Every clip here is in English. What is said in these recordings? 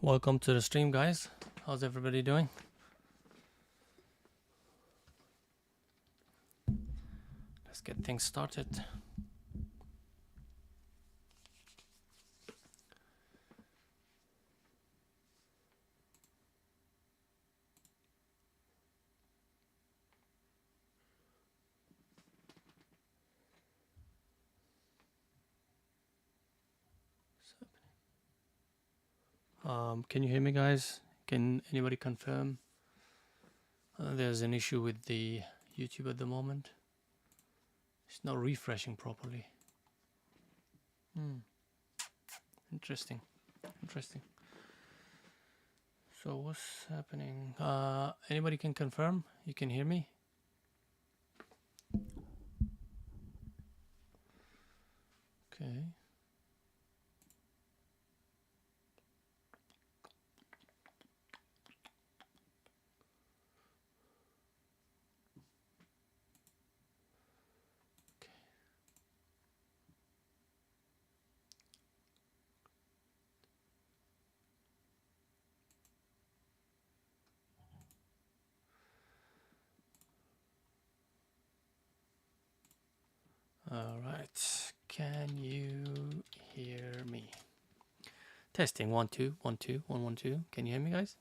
Welcome to the stream, guys. How's everybody doing? Let's get things started. Can you hear me, guys? Can anybody confirm? There's an issue with the YouTube at the moment. It's not refreshing properly. Interesting. Interesting. So what's happening? Anybody can confirm? You can hear me? Okay. All right. Can you hear me? Testing 1 2 1 2 1 1 2. Can you hear me, guys?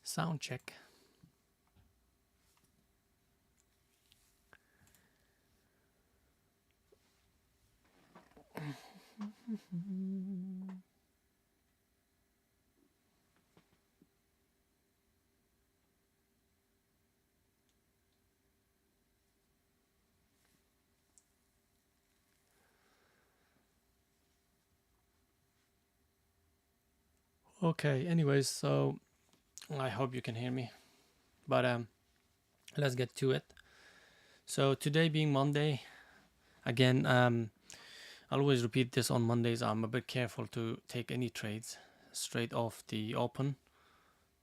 Sound check. Okay, anyways, so I hope you can hear me. But let's get to it. So today being Monday, again, I'll always repeat this on Mondays. I'm a bit careful to take any trades straight off the open.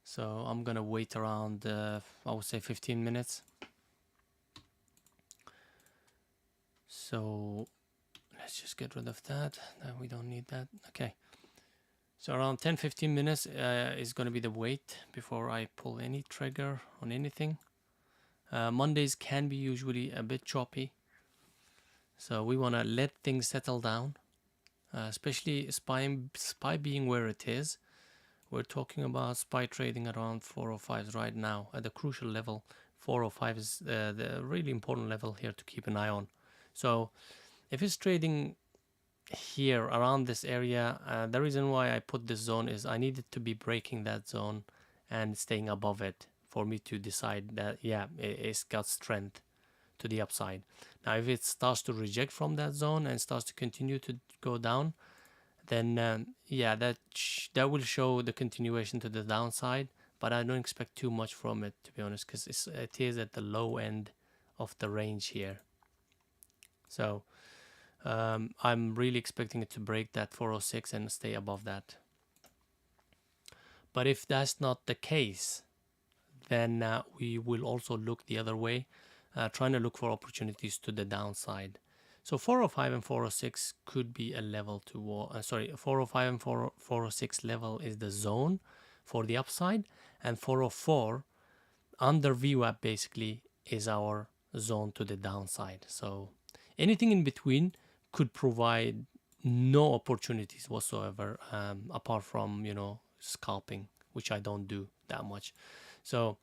So I'm gonna wait around, I would say 15 minutes. So let's just get rid of that. We don't need that. Okay. So around 10-15 minutes is going to be the wait before I pull any trigger on anything. Mondays can be usually a bit choppy. So we want to let things settle down, especially SPY being where it is. We're talking about SPY trading around 405s right now at the crucial level. 405 is the really important level here to keep an eye on. So if it's trading here around this area, the reason why I put this zone is I needed to be breaking that zone and staying above it for me to decide that it's got strength to the upside. Now if it starts to reject from that zone and starts to continue to go down, then that will show the continuation to the downside, but I don't expect too much from it, to be honest, because it is at the low end of the range here. So I'm really expecting it to break that 406 and stay above that. But if that's not the case, then we will also look the other way, trying to look for opportunities to the downside. So 405 and 406 could be a level to 405 and 406 level is the zone for the upside, and 404 under VWAP basically is our zone to the downside. So anything in between could provide no opportunities whatsoever, apart from, scalping, which I don't do that much. So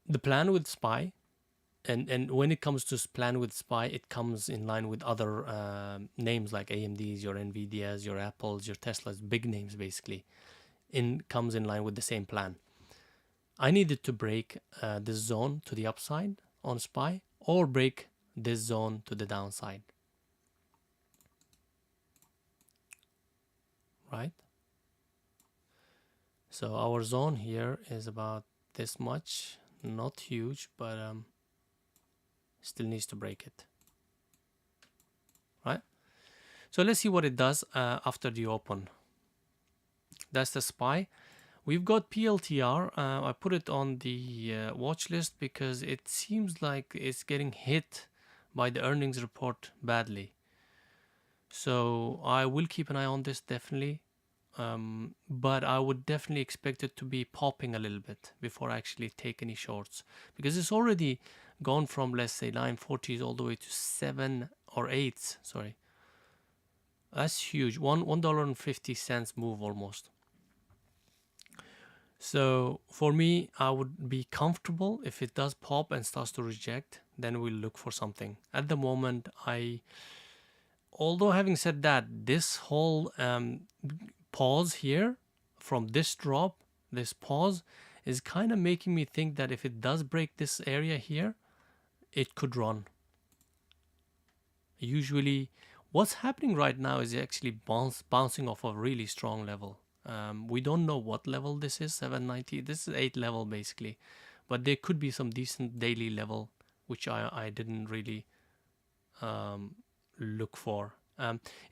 the plan with SPY, and when it comes to plan with SPY, it comes in line with other names like AMDs, your NVIDIAs, your Apples, your Teslas, big names basically. Comes in line with the same plan. I needed to break this zone to the upside on SPY, or break this zone to the downside. Right? So our zone here is about this much, not huge, but still needs to break it. Right? So let's see what it does after the open. That's the SPY. We've got PLTR. I put it on the watch list because it seems like it's getting hit by the earnings report badly. So I will keep an eye on this definitely. But I would definitely expect it to be popping a little bit before I actually take any shorts, because it's already gone from, let's say, 940s all the way to 7 or 8. Sorry, that's huge. $1.50 move almost. So for me, I would be comfortable if it does pop and starts to reject. Then we'll look for something. At the moment, although having said that, this whole pause here from this drop, this pause is kind of making me think that if it does break this area here, it could run. Usually what's happening right now is actually bouncing off a really strong level. We don't know what level this is, 790. This is 8 level basically, but there could be some decent daily level which I didn't really look for.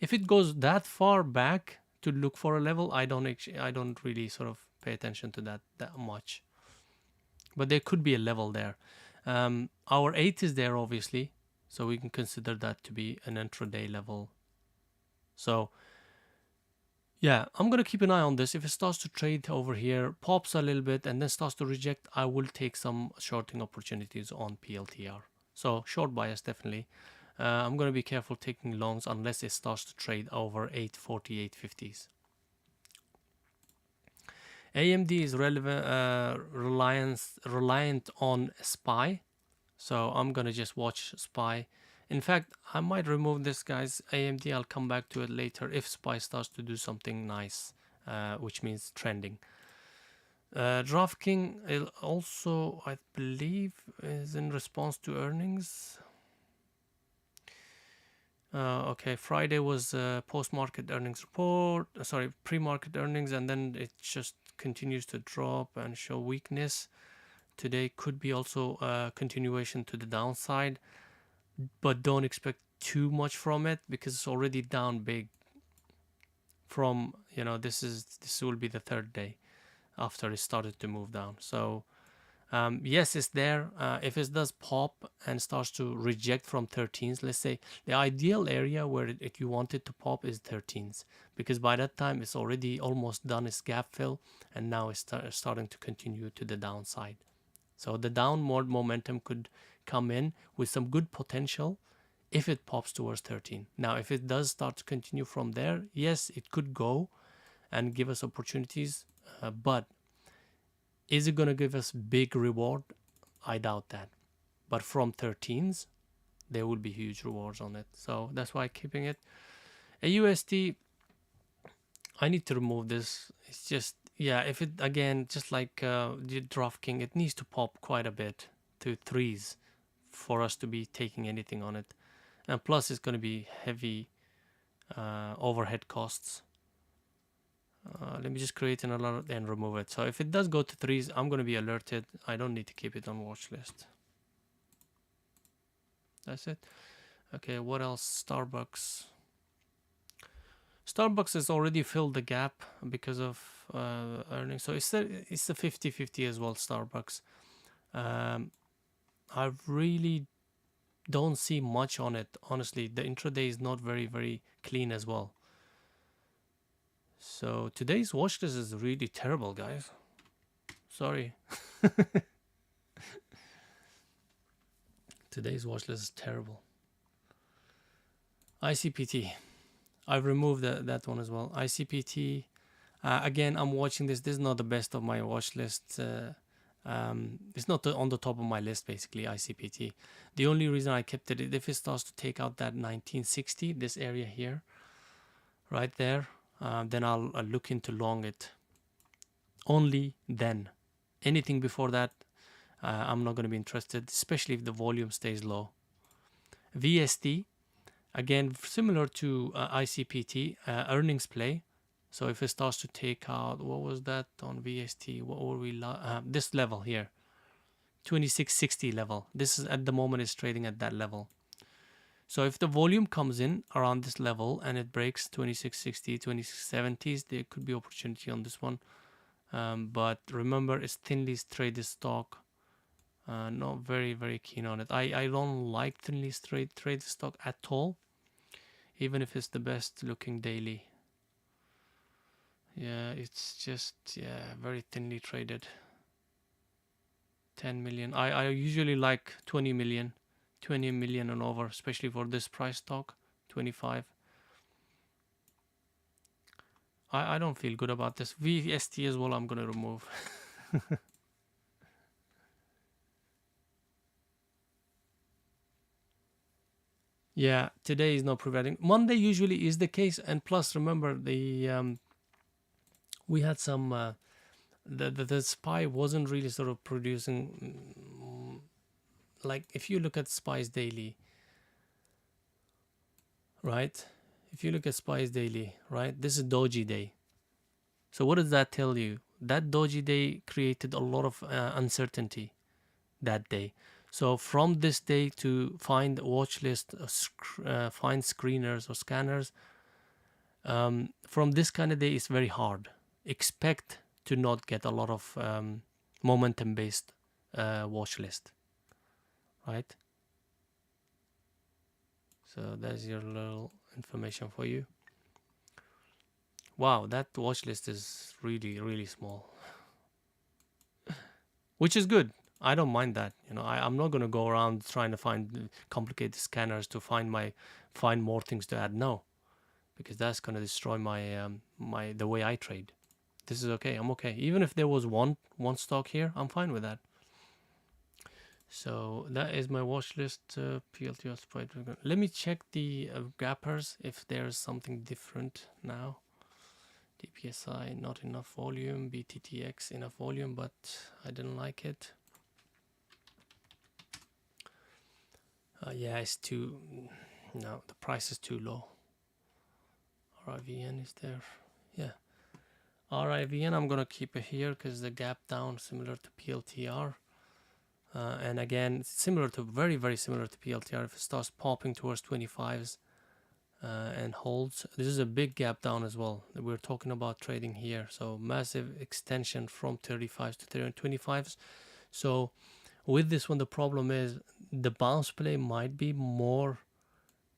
If it goes that far back to look for a level, I don't really sort of pay attention to that much. But there could be a level there. Our 8 is there obviously, so we can consider that to be an intraday level. So yeah, I'm gonna keep an eye on this. If it starts to trade over here, pops a little bit, and then starts to reject, I will take some shorting opportunities on PLTR. So short bias definitely. I'm going to be careful taking longs unless it starts to trade over 840, 850s. AMD is reliant on SPY. So I'm going to just watch SPY. In fact, I might remove this, guys. AMD, I'll come back to it later if SPY starts to do something nice, which means trending. DraftKings also, I believe, is in response to earnings. Okay, Friday was post-market earnings report, pre-market earnings, and then it just continues to drop and show weakness. Today could be also a continuation to the downside, but don't expect too much from it because it's already down big from, this will be the third day after it started to move down. So yes, it's there. If it does pop and starts to reject from 13s, let's say the ideal area where you want it to pop is 13s, because by that time it's already almost done its gap fill, and now it's starting to continue to the downside. So the downward momentum could come in with some good potential if it pops towards 13. Now, if it does start to continue from there, yes, it could go and give us opportunities, but is it going to give us big reward? I doubt that. But from 13s, there will be huge rewards on it. So that's why I'm keeping it. AUSD, I need to remove this. It's just, yeah, if it, again, just like the DraftKings, it needs to pop quite a bit to 3s for us to be taking anything on it. And plus, it's going to be heavy overhead costs. Let me just create an alert and remove it. So if it does go to 3s, I'm going to be alerted. I don't need to keep it on watch list. That's it. Okay, what else? Starbucks. Starbucks has already filled the gap because of earnings. So it's a 50-50 as well, Starbucks. I really don't see much on it. Honestly, the intraday is not very, very clean as well. So today's watch list is really terrible, guys. Sorry. Today's watch list is terrible. ICPT. I've removed that one as well. ICPT. Again, I'm watching this. This is not the best of my watch list. It's not on the top of my list, basically, ICPT. The only reason I kept it, if it starts to take out that 1960, this area here, right there, then I'll look into long it. Only then. Anything before that, I'm not going to be interested, especially if the volume stays low. VST, again, similar to ICPT, earnings play. So if it starts to take out, what was that on VST? What were we? This level here, 2660 level. This is at the moment is trading at that level. So if the volume comes in around this level and it breaks 2660, 2670s, there could be opportunity on this one. But remember, it's thinly traded stock. Not very, very keen on it. I don't like thinly traded stock at all. even if it's the best looking daily. Yeah, it's just, yeah, very thinly traded. 10 million. I usually like 20 million. 20 million and over, especially for this price talk. 25. I don't feel good about this. VST as well, I'm going to remove. Yeah, today is not preventing. Monday usually is the case. And plus, remember, we had some... the SPY wasn't really sort of producing... like, if you look at SPY's daily, right? If you look at SPY's daily, right? This is Doji Day. So what does that tell you? That Doji Day created a lot of uncertainty that day. So from this day to find watch list, find screeners or scanners, from this kind of day is very hard. Expect to not get a lot of momentum based watch list, right? So that's your little information for you. Wow, that watch list is really, really small, which is good. I don't mind that. You know, I'm not going to go around trying to find complicated scanners to find more things to add. No, because that's going to destroy my the way I trade. This is okay. I'm okay. Even if there was one stock here, I'm fine with that. So that is my watch list. PLTR spread. Let me check the gappers if there's something different now. DPSI not enough volume. BTTX enough volume, but I didn't like it. Yeah, it's too... no, the price is too low. RIVN is there. Yeah. RIVN, I'm going to keep it here because the gap down similar to PLTR. And again, similar to, very, very similar to PLTR. If it starts popping towards 25s and holds, this is a big gap down as well. We're talking about trading here. So massive extension from 35s to 25s. So with this one, the problem is the bounce play might be more,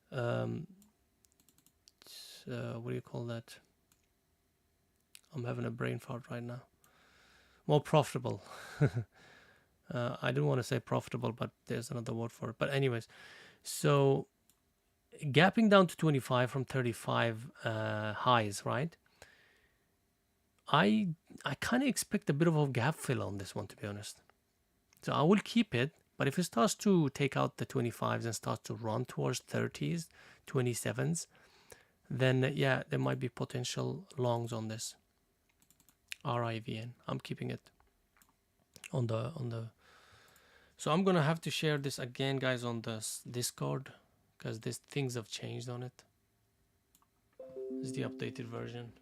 what do you call that? I'm having a brain fart right now. More profitable. I didn't want to say profitable, but there's another word for it. But anyways, so gapping down to 25 from 35 highs, right? I kind of expect a bit of a gap fill on this one, to be honest. So I will keep it, but if it starts to take out the 25s and starts to run towards 30s, 27s, then yeah, there might be potential longs on this. RIVN. I'm keeping it on the. So I'm gonna have to share this again, guys, on the Discord because these things have changed on it. This is the updated version.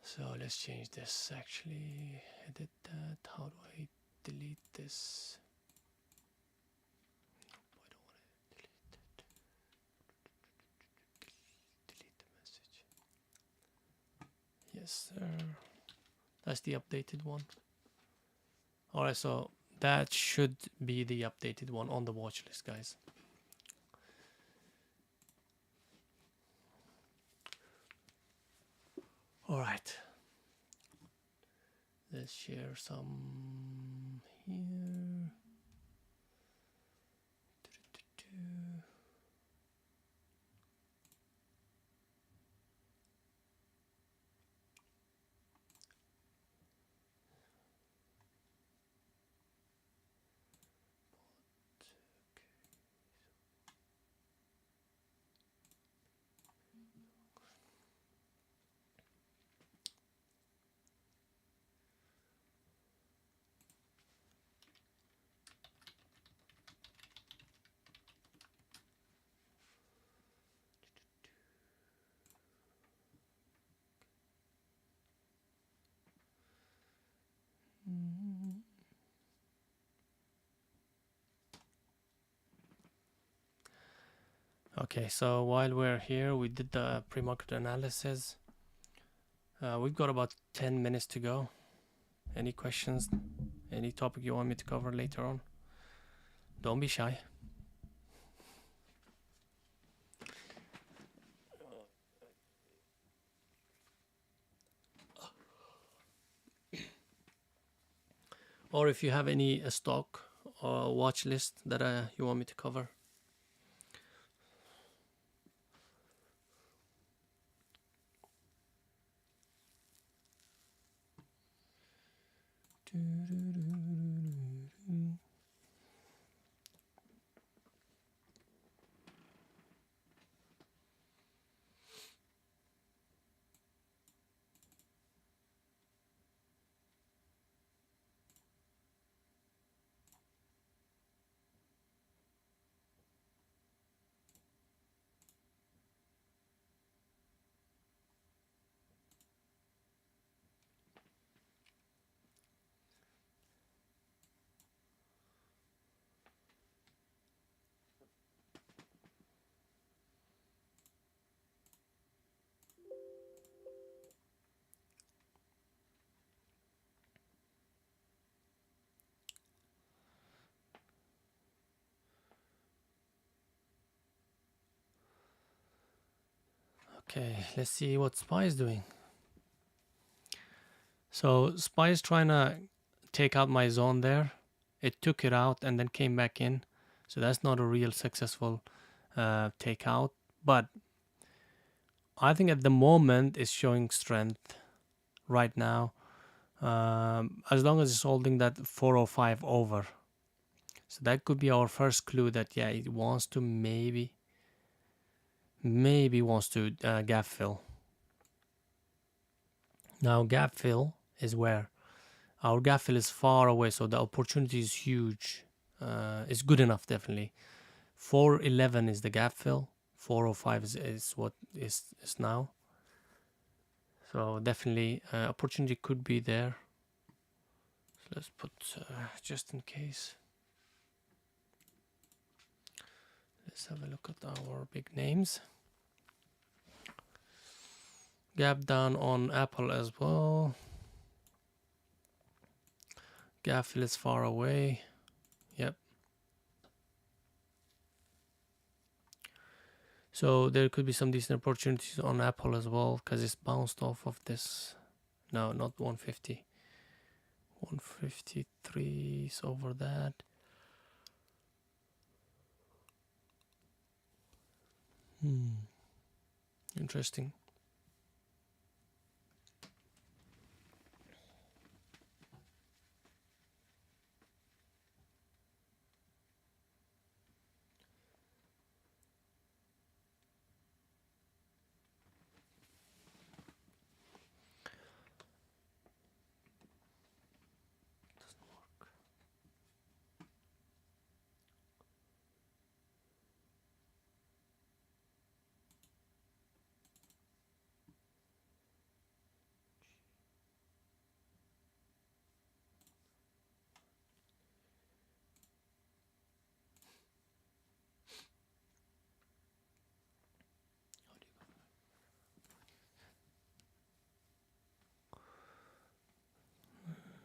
So let's change this. Actually, edit that. How do I delete this? I don't want to delete it. Delete the message. Yes, sir. That's the updated one. Alright, so that should be the updated one on the watch list, guys. Alright. Let's share some here. Okay, so while we're here, we did the pre-market analysis. We've got about 10 minutes to go. Any questions? Any topic you want me to cover later on? Don't be shy. or if you have any stock or watch list that you want me to cover. Okay, let's see what Spy is doing. So Spy is trying to take out my zone there. It took it out and then came back in. So that's not a real successful takeout. But I think at the moment it's showing strength right now. As long as it's holding that 405 over. So that could be our first clue that, yeah, it wants to maybe wants to gap fill. Now gap fill is where our gap fill is far away, so the opportunity is huge. It's good enough, definitely. 411 is the gap fill. 405 is what is now. So definitely opportunity could be there. So let's put just in case. Let's have a look at our big names. Gap down on Apple as well. Gap fill is far away. Yep. So there could be some decent opportunities on Apple as well, because it's bounced off of this. No, not 150. 153 is over that. Interesting.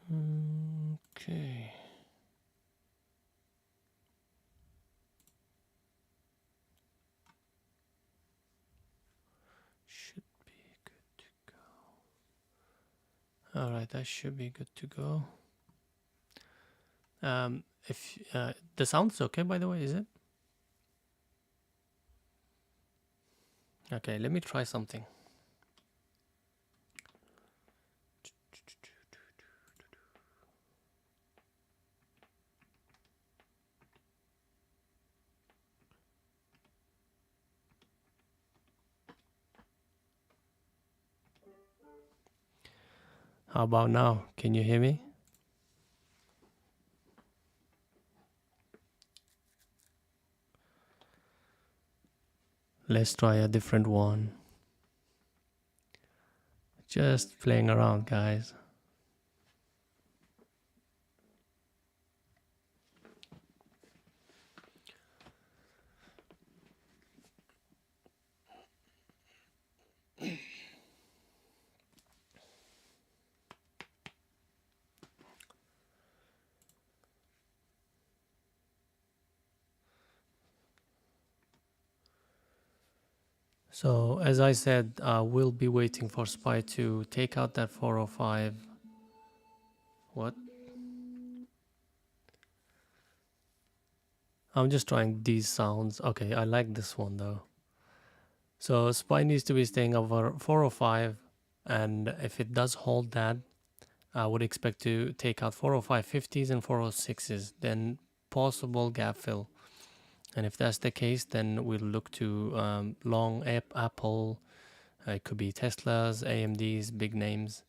Okay. Should be good to go. All right, that should be good to go. If the sound's okay, by the way, is it? Okay, let me try something. How about now? Can you hear me? Let's try a different one. Just playing around, guys. So as I said, we'll be waiting for Spy to take out that 405. What? I'm just trying these sounds. Okay, I like this one though. So SPY needs to be staying over 405, and if it does hold that, I would expect to take out 405.50s and 406s, then possible gap fill. And if that's the case, then we'll look to long Apple. It could be Teslas, AMDs, big names.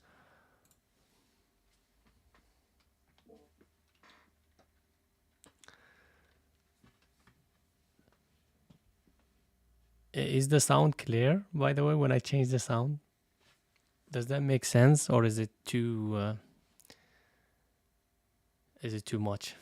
Is the sound clear, by the way, when I change the sound? Does that make sense, or is it too much?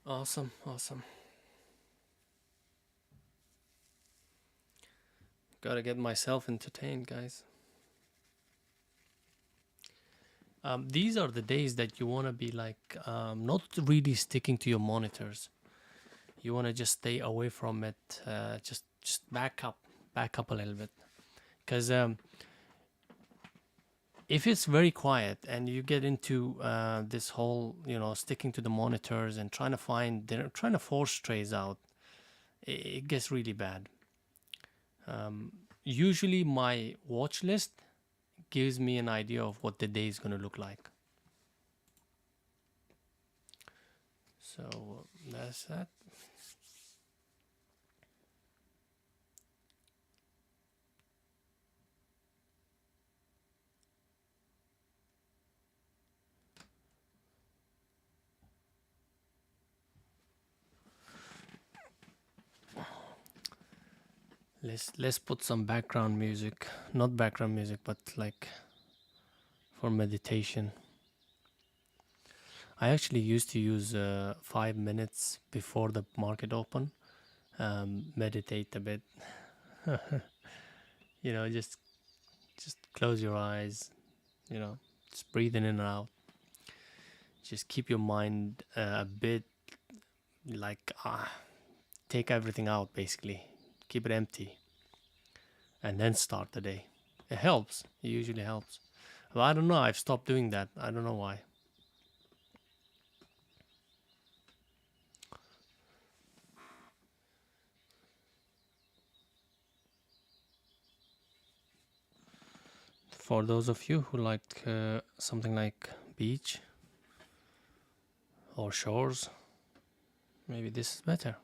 Awesome, awesome. Gotta get myself entertained, guys. These are the days that you want to be like not really sticking to your monitors. You want to just stay away from it. Just back up a little bit, because if it's very quiet and you get into this whole, sticking to the monitors and trying to force trays out, it gets really bad. Usually my watch list gives me an idea of what the day is going to look like. So that's that. Let's put some background music, not background music, but like for meditation. I actually used to use 5 minutes before the market open, meditate a bit. Just close your eyes. Just breathe in and out. Just keep your mind a bit like take everything out, basically. Keep it empty, and then start the day. It helps. It usually helps. Well, I don't know. I've stopped doing that. I don't know why. For those of you who like something like beach or shores, maybe this is better.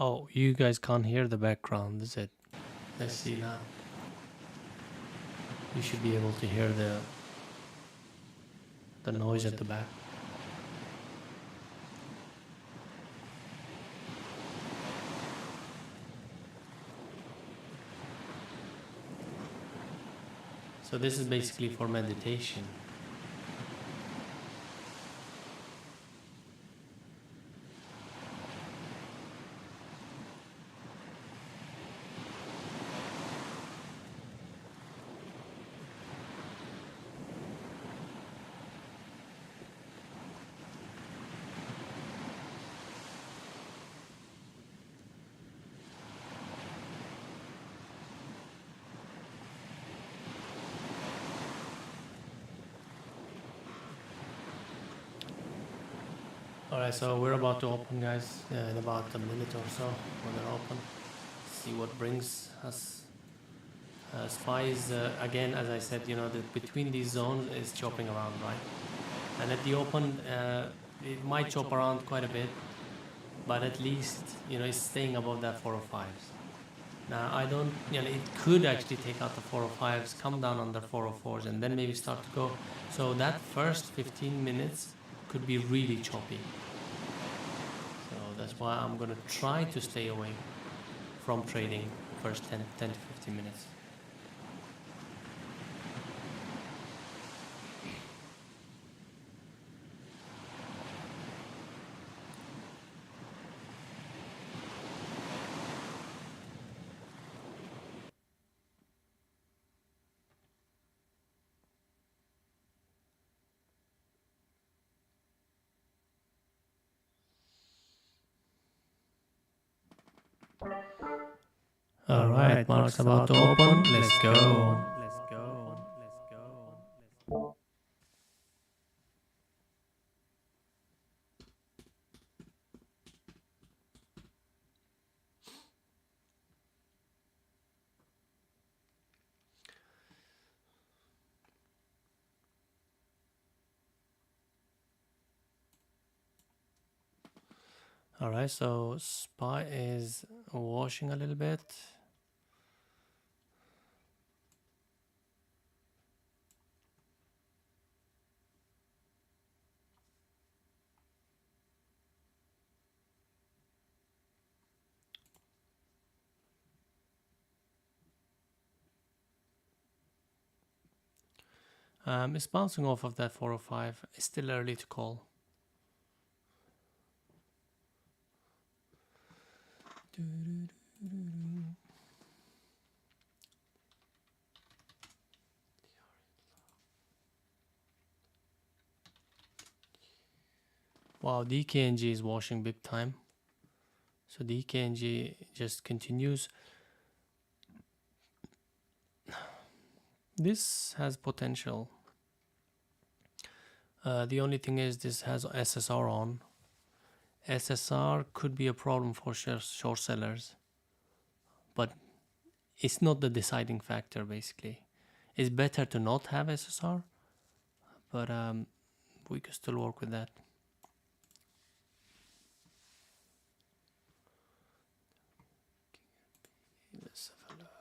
Oh, you guys can't hear the background, is it? Let's see now. You should be able to hear the noise at the back. So this is basically for meditation. Alright, so we're about to open, guys, in about a minute or so. We're gonna open, see what brings us. Spies, again, as I said, between these zones is chopping around, right? And at the open, it might chop around quite a bit, but at least, it's staying above that 405s. Now, I don't, it could actually take out the 405s, come down under 404s, and then maybe start to go. So that first 15 minutes could be really choppy. So that's why I'm going to try to stay away from trading first 10 to 15 minutes. All right, mark's about to open. Let's go. All right, so SPY is washing a little bit. It's bouncing off of that 405. It's still early to call. Wow, DKNG is washing big time. So DKNG just continues. This has potential. The only thing is this has SSR on. SSR could be a problem for short sellers, but it's not the deciding factor. Basically, it's better to not have SSR, but we can still work with that. Let's have a look.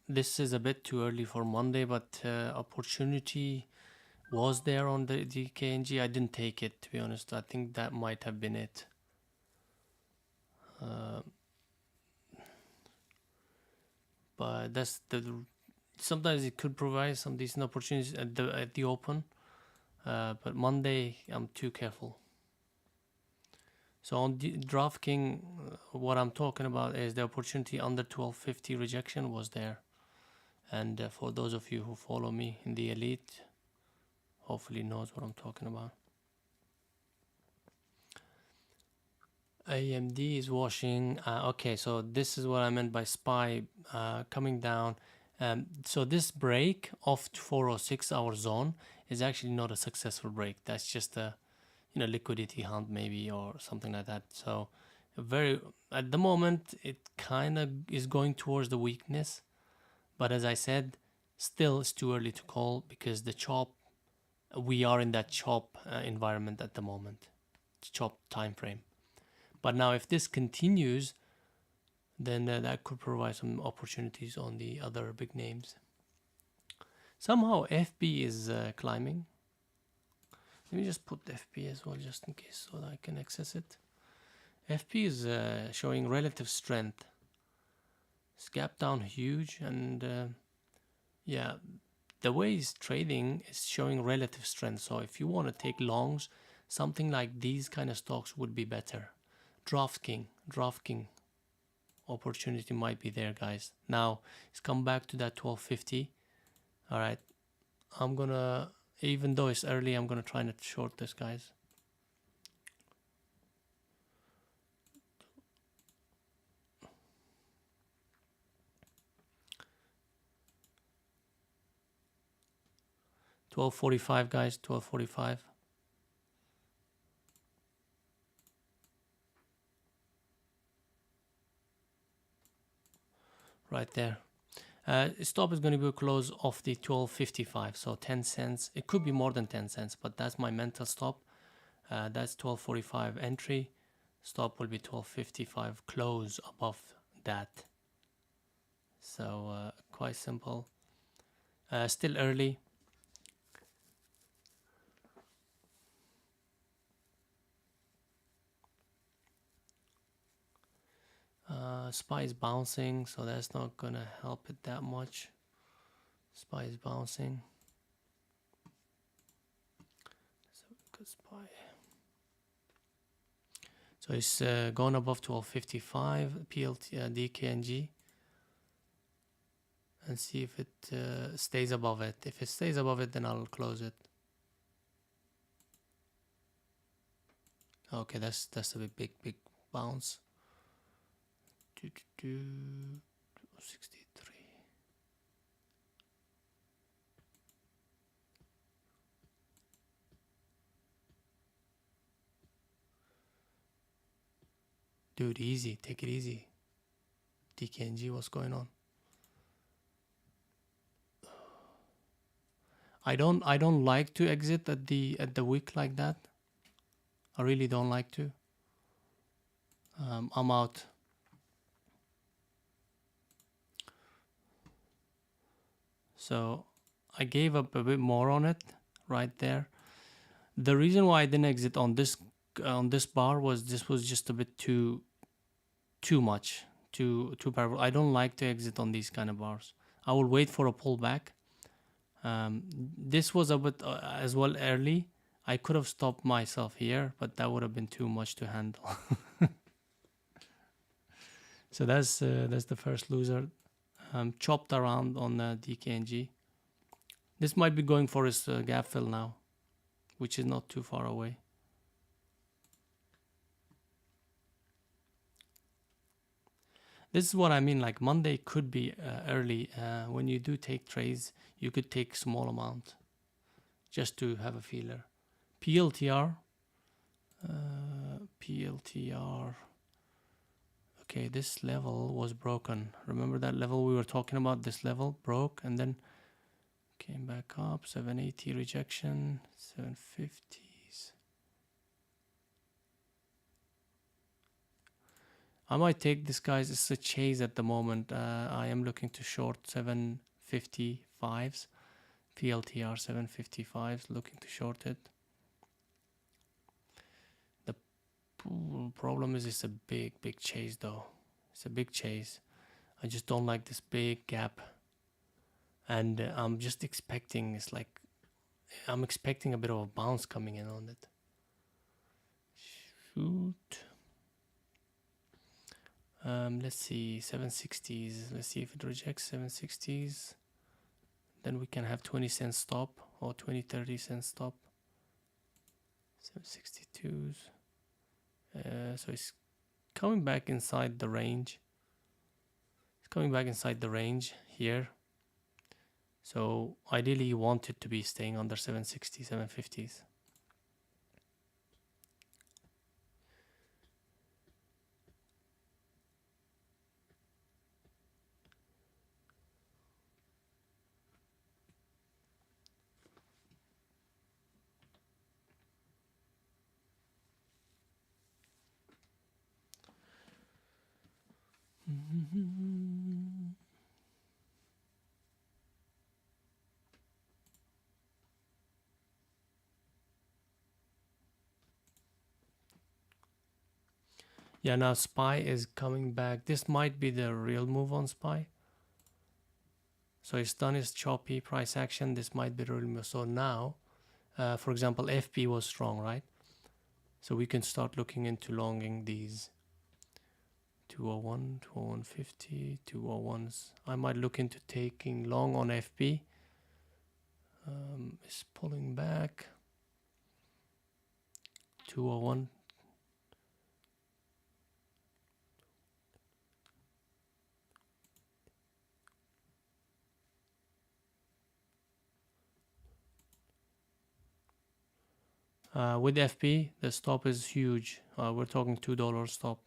This is a bit too early for Monday, but opportunity was there on the DKNG. I didn't take it, to be honest. I think that might have been it. But that's sometimes it could provide some decent opportunities at the open, but Monday I'm too careful. So on DraftKings, what I'm talking about is the opportunity under 1250 rejection was there. And for those of you who follow me in the elite, hopefully knows what I'm talking about. AMD is washing. Okay, so this is what I meant by SPY coming down. So this break of 406 hour zone is actually not a successful break. That's just a liquidity hunt maybe or something like that. So at the moment it kind of is going towards the weakness, but as I said, still it's too early to call because we are in that chop environment at the moment, chop time frame. But now if this continues, then that could provide some opportunities on the other big names. Somehow FB is climbing. Let me just put the FP as well, just in case, so that I can access it. FP is showing relative strength. It's gap down huge, and yeah, the way it's trading is showing relative strength. So if you want to take longs, something like these kind of stocks would be better. DraftKings opportunity might be there, guys. Now it's come back to that 1250. All right, I'm gonna, even though it's early, I'm gonna try not to short this, guys. $12.45, guys. $12.45. Right there. Stop is going to be close off the 12.55, so 10 cents. It could be more than 10 cents, but that's my mental stop. That's 12.45 entry. Stop will be 12.55 close above that. So quite simple. Still early. SPY is bouncing, so that's not gonna help it that much. SPY is bouncing. So good SPY. So it's gone above 12.55 PLT DKNG, and see if it stays above it. If it stays above it, then I'll close it. Okay, that's a big bounce. 63. Dude, easy. Take it easy. DKNG, what's going on? I don't like to exit at the wick like that. I really don't like to. I'm out. So I gave up a bit more on it right there. The reason why I didn't exit on this bar was this was just a bit too much, too powerful. I don't like to exit on these kind of bars. I will wait for a pullback. This was a bit as well early. I could have stopped myself here, but that would have been too much to handle. So that's the first loser. Chopped around on DKNG. This might be going for his gap fill now, which is not too far away. This is what I mean, like Monday could be early. When you do take trades, you could take small amount just to have a feeler. PLTR. Okay, this level was broken. Remember that level we were talking about? This level broke and then came back up. 780 rejection, 750s. I might take this, guys. It's a chase at the moment. I am looking to short 755s. PLTR 755s, looking to short it. The problem is it's a big chase though. It's a big chase. I just don't like this big gap. And I'm just expecting, it's like, I'm expecting a bit of a bounce coming in on it. Shoot. Let's see, 760s. Let's see if it rejects 760s. Then we can have 20 cent stop or 20-30 cent stop. 762s. So it's coming back inside the range. It's coming back inside the range here. So ideally you want it to be staying under 760, 750s. Yeah, now SPY is coming back. This might be the real move on SPY. So it's done its choppy price action. This might be the real move. So now, for example, FP was strong, right? So we can start looking into longing these 201, 201.50, 201s. I might look into taking long on FP. It's pulling back. 201. With FP, the stop is huge. We're talking $2 stop.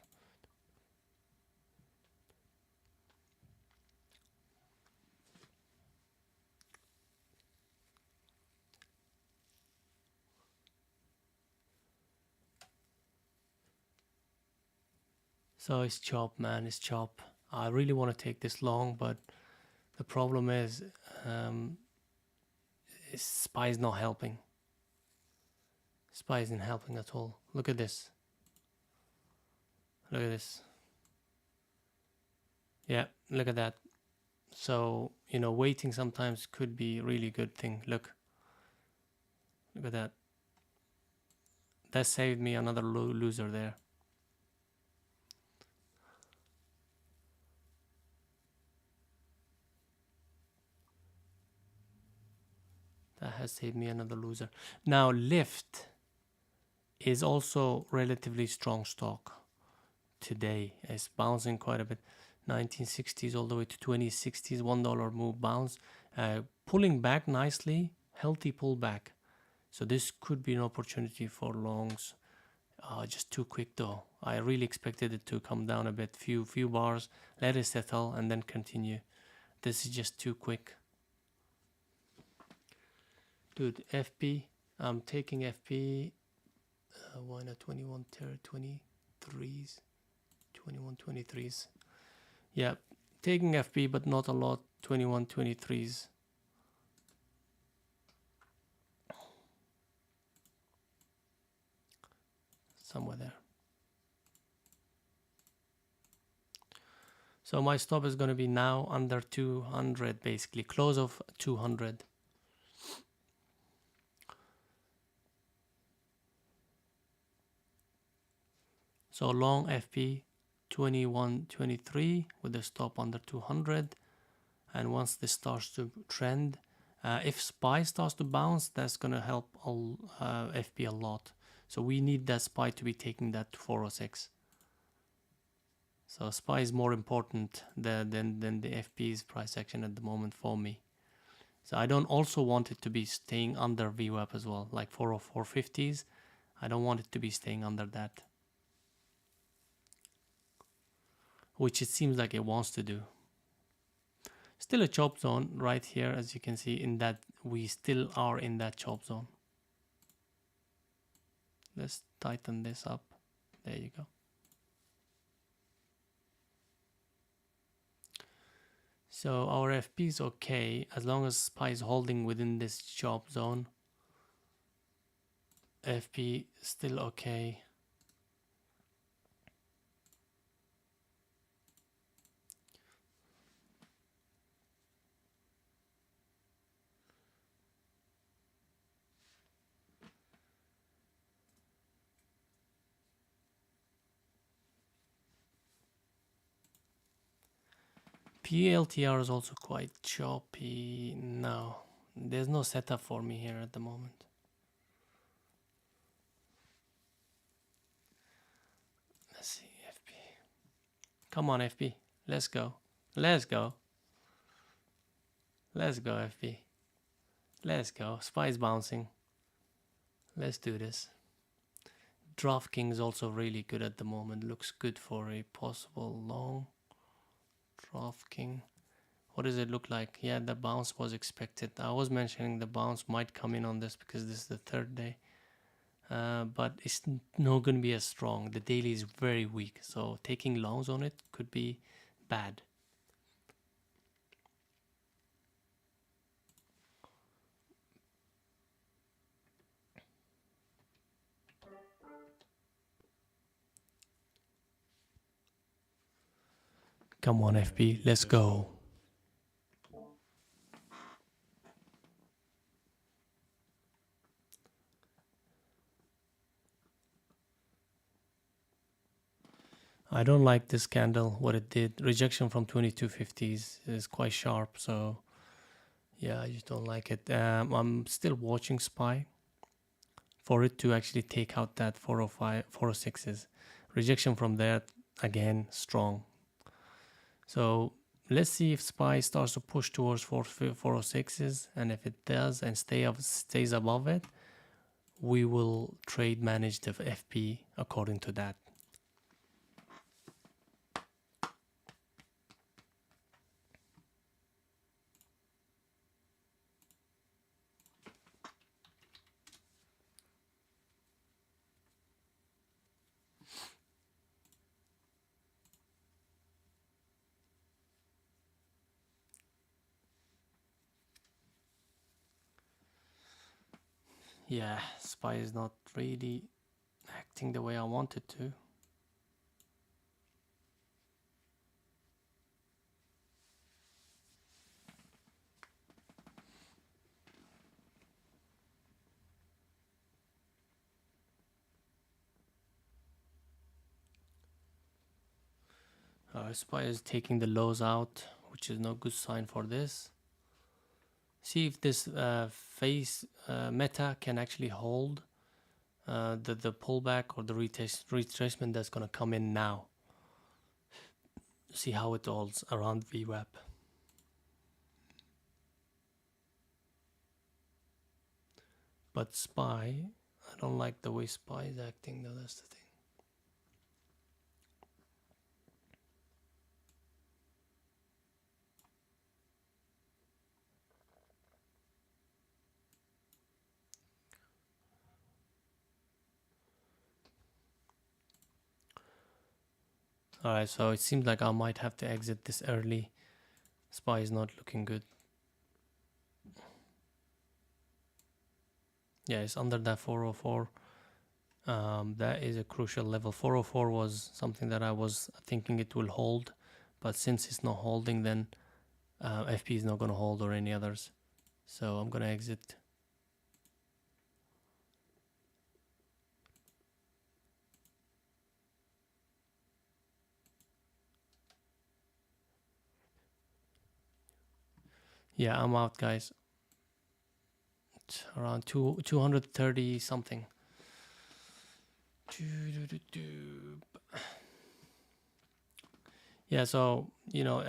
So it's chop, man. It's chop. I really want to take this long, but the problem is, SPY is not helping. SPY isn't helping at all. Look at this. Look at this. Yeah, look at that. So, you know, waiting sometimes could be a really good thing. Look at that. That saved me another loser there. That has saved me another loser. Now, Lyft is also relatively strong stock today. It's bouncing quite a bit. 1960s all the way to 2060s, $1 move bounce. Pulling back nicely, healthy pullback. So this could be an opportunity for longs. Just too quick though. I really expected it to come down a bit, few bars, let it settle, and then continue. This is just too quick. Dude, FP. I'm taking FP. Why not 23s? 21.23s. Yeah, taking FP, but not a lot. 21.23s. Somewhere there. So my stop is going to be now under 200, basically close of 200. So long FP 21.23 with a stop under 200, and once this starts to trend, if SPY starts to bounce, that's going to help FP a lot. So we need that SPY to be taking that to 406. So SPY is more important than the FP's price action at the moment for me. So I don't also want it to be staying under VWAP as well, like 404.50s. I don't want it to be staying under that, which it seems like it wants to do. Still a chop zone right here, as you can see, in that we still are in that chop zone. Let's tighten this up. There you go. So our FP is okay as long as SPY is holding within this chop zone. FP still okay. PLTR is also quite choppy. No, there's no setup for me here at the moment. Let's see, FP. Come on, FP. Let's go. Let's go. Let's go, FP. Let's go. SPY is bouncing. Let's do this. DraftKings is also really good at the moment. Looks good for a possible long. DraftKings. What does it look like? Yeah, the bounce was expected. I was mentioning the bounce might come in on this because this is the third day. But it's not going to be as strong. The daily is very weak. So taking longs on it could be bad. Come on, FP, let's go. I don't like this candle, what it did. Rejection from 2250s is quite sharp, so yeah, I just don't like it. I'm still watching SPY for it to actually take out that 405, 406s. Rejection from there, again, strong. So let's see if SPY starts to push towards 406s, and if it does and stays above it, we will trade manage the FP according to that. Yeah, SPY is not really acting the way I want it to. SPY is taking the lows out, which is no good sign for this. See if this meta can actually hold the pullback or the retracement that's going to come in now. See how it holds around VWAP. But SPY, I don't like the way SPY is acting though, that's the thing. Alright, so it seems like I might have to exit this early. SPY is not looking good. Yeah, it's under that 404. That is a crucial level. 404 was something that I was thinking it will hold, but since it's not holding, then FP is not going to hold or any others. So I'm going to exit. Yeah, I'm out, guys. It's around 230 something. Yeah, so, you know,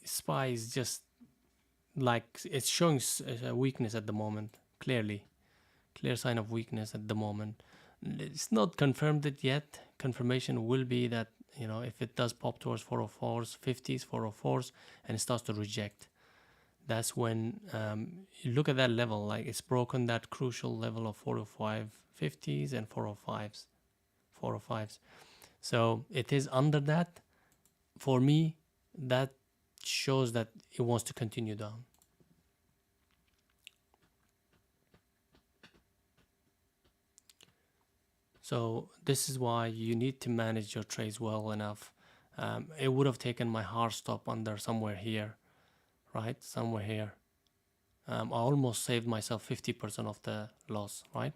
SPY is just like, it's showing a weakness at the moment, clearly. Clear sign of weakness at the moment. It's not confirmed it yet. Confirmation will be that, you know, if it does pop towards 404s, 50s, 404s, and it starts to reject, that's when you look at that level, like it's broken that crucial level of 405 50s and 405s. So it is under that. For me, that shows that it wants to continue down. So this is why you need to manage your trades well enough. It would have taken my hard stop under somewhere here, right? Somewhere here. I almost saved myself 50% of the loss, right?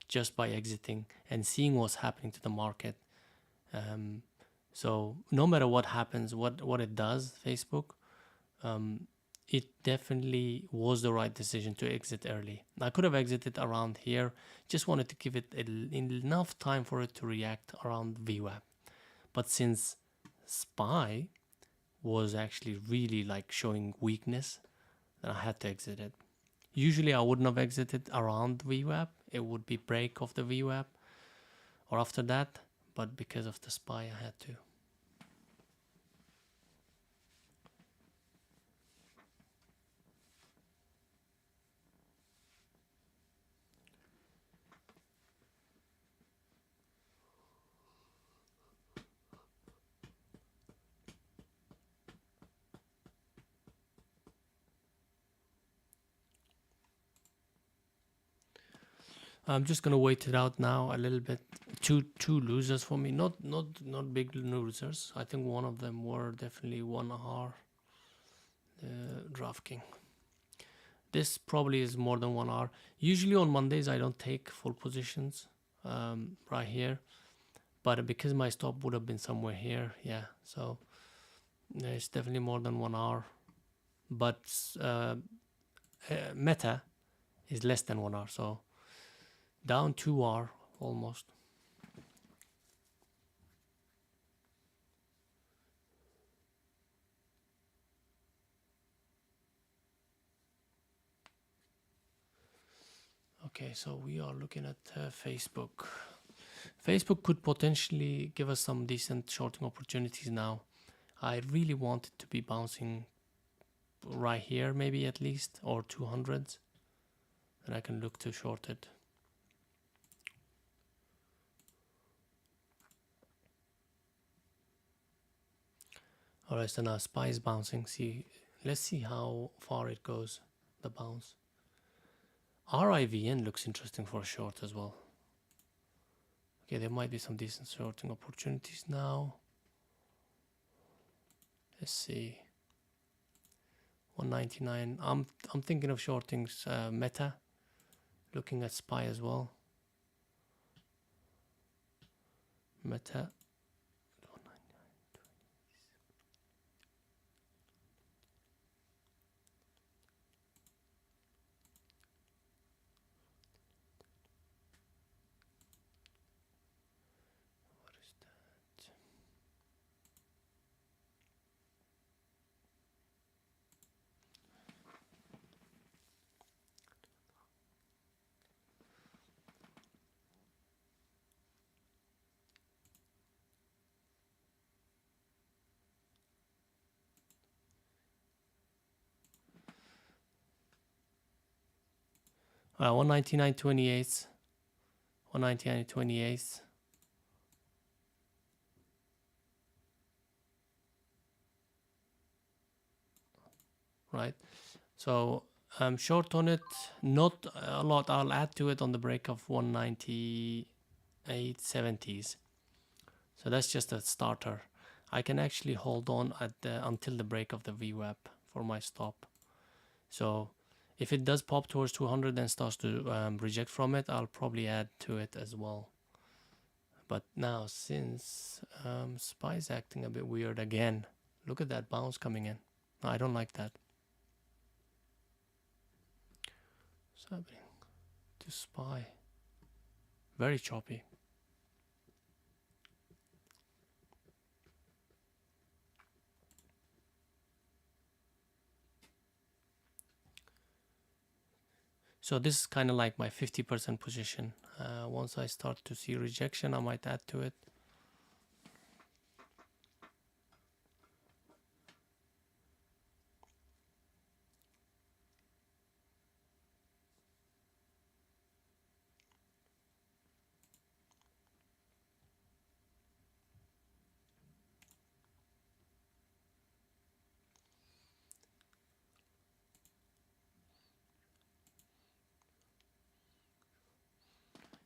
Just by exiting and seeing what's happening to the market. So no matter what happens, what it does, Facebook, it definitely was the right decision to exit early. I could have exited around here, just wanted to give it enough time for it to react around VWAP. But since SPY was actually really like showing weakness, then I had to exit it. Usually I wouldn't have exited around VWAP. It would be break of the VWAP or after that, but because of the SPY I had to. I'm just gonna wait it out now a little bit. two losers for me. Not big losers. I think one of them were definitely 1R. DraftKings. This probably is more than 1R. Usually on Mondays I don't take full positions right here, but because my stop would have been somewhere here, yeah. So it's definitely more than 1R. But Meta is less than 1R, so down 2R almost. Okay, so we are looking at Facebook. Facebook could potentially give us some decent shorting opportunities now. I really want it to be bouncing right here, maybe at least, or 200s. Then I can look to short it. Alright, so now SPY is bouncing. Let's see how far it goes, the bounce. RIVN looks interesting for a short as well. Okay, there might be some decent shorting opportunities now. Let's see. 199. I'm thinking of shorting Meta. Looking at SPY as well. Meta. What is that? Alright, 199.28. 199.28. Right. So I'm short on it. Not a lot. I'll add to it on the break of 198.70s. So that's just a starter. I can actually hold on until the break of the VWAP for my stop. So if it does pop towards 200 and starts to reject from it, I'll probably add to it as well. But now since SPY is acting a bit weird again, look at that bounce coming in. No, I don't like that. What's happening to SPY? Very choppy. So this is kind of like my 50% position. Once I start to see rejection, I might add to it.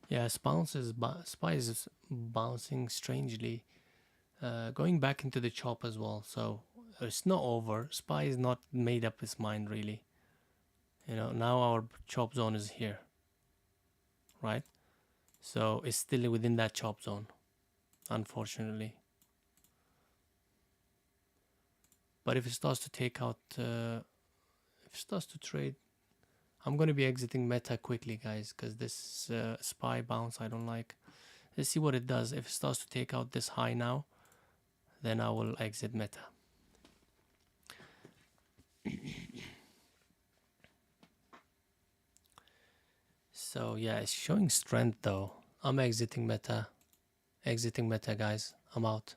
Yeah, SPY is bouncing strangely, going back into the chop as well. So it's not over. SPY is not made up its mind really. You know, now our chop zone is here, right? So it's still within that chop zone, unfortunately. But if it starts to take out, if it starts to trade, I'm going to be exiting Meta quickly, guys, because this SPY bounce I don't like. Let's see what it does. If it starts to take out this high now, then I will exit Meta. So yeah, it's showing strength though. I'm exiting Meta. Exiting Meta, guys. I'm out.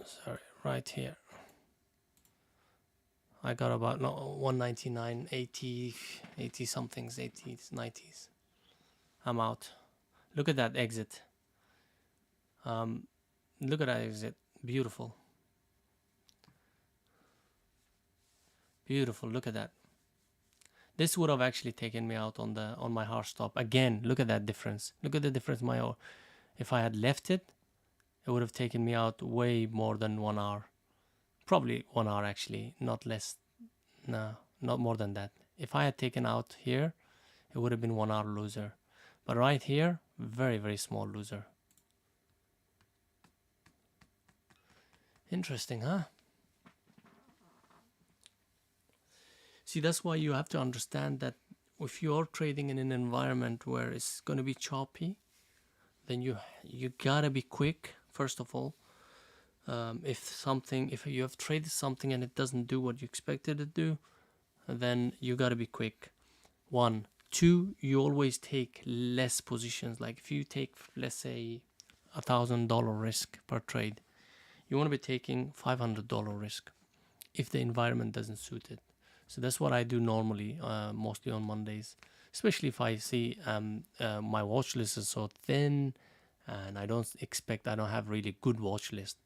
Sorry, right here. I got about 199, 80 somethings, 80s, 90s. I'm out. Look at that exit. Look at that exit. Beautiful. Beautiful. Look at that. This would have actually taken me out on my hard stop. Again, look at that difference. Look at the difference. If I had left it, it would have taken me out way more than 1 hour. Probably 1 hour actually, not less. No, not more than that. If I had taken out here, it would have been 1 hour loser. But right here, very, very small loser. Interesting, huh? See, that's why you have to understand that if you're trading in an environment where it's going to be choppy, then you gotta be quick, first of all. If you have traded something and it doesn't do what you expected it to do, then you gotta be quick. 1. 2, you always take less positions. Like if you take, let's say, $1,000 risk per trade, you want to be taking $500 risk if the environment doesn't suit it. So that's what I do normally, mostly on Mondays, especially if I see my watch list is so thin and I don't have really good watch list.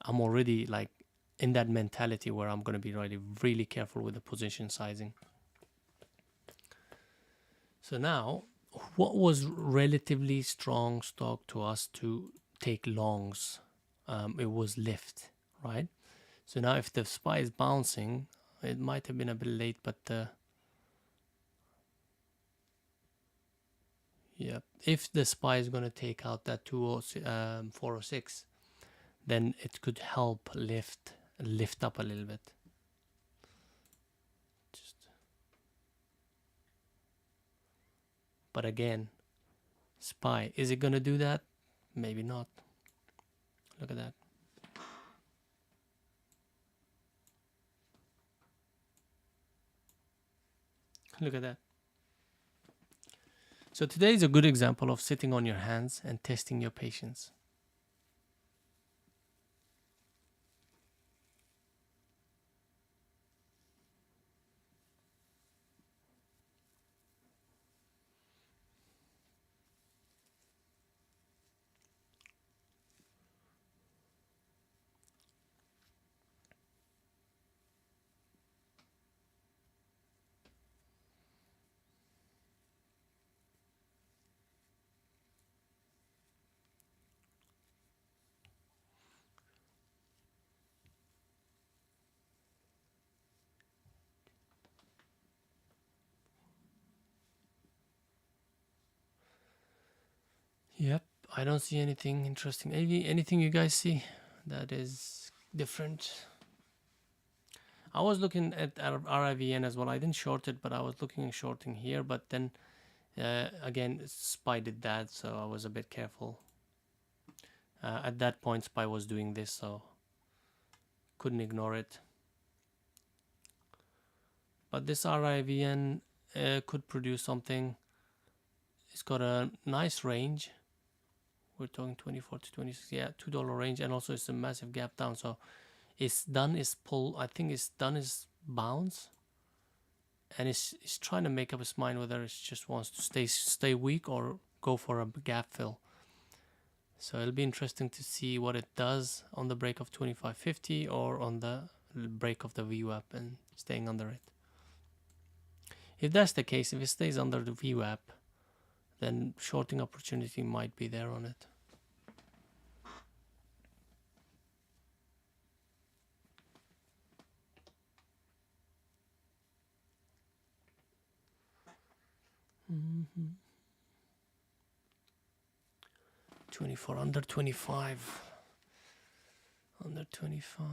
I'm already like in that mentality where I'm going to be really, really careful with the position sizing. So now, what was relatively strong stock to us to take longs? It was Lyft, right? So now if the SPY is bouncing, it might have been a bit late, but yeah, if the SPY is going to take out that 406, then it could help lift up a little bit. But again, SPY, is it going to do that? Maybe not. Look at that. Look at that. So today is a good example of sitting on your hands and testing your patience. Yep, I don't see anything interesting. Anything you guys see that is different? I was looking at RIVN as well. I didn't short it, but I was looking at shorting here. But then again, SPY did that, so I was a bit careful. At that point, SPY was doing this, so couldn't ignore it. But this RIVN could produce something. It's got a nice range. We're talking 24 to 26, yeah, $2 range, and also it's a massive gap down. So it's done is pull. I think it's done is bounce, and it's trying to make up its mind whether it just wants to stay weak or go for a gap fill. So it'll be interesting to see what it does on the break of 25.50 or on the break of the VWAP and staying under it. If that's the case, if it stays under the VWAP, then shorting opportunity might be there on it. Mm-hmm. 24 under 25. Under 25.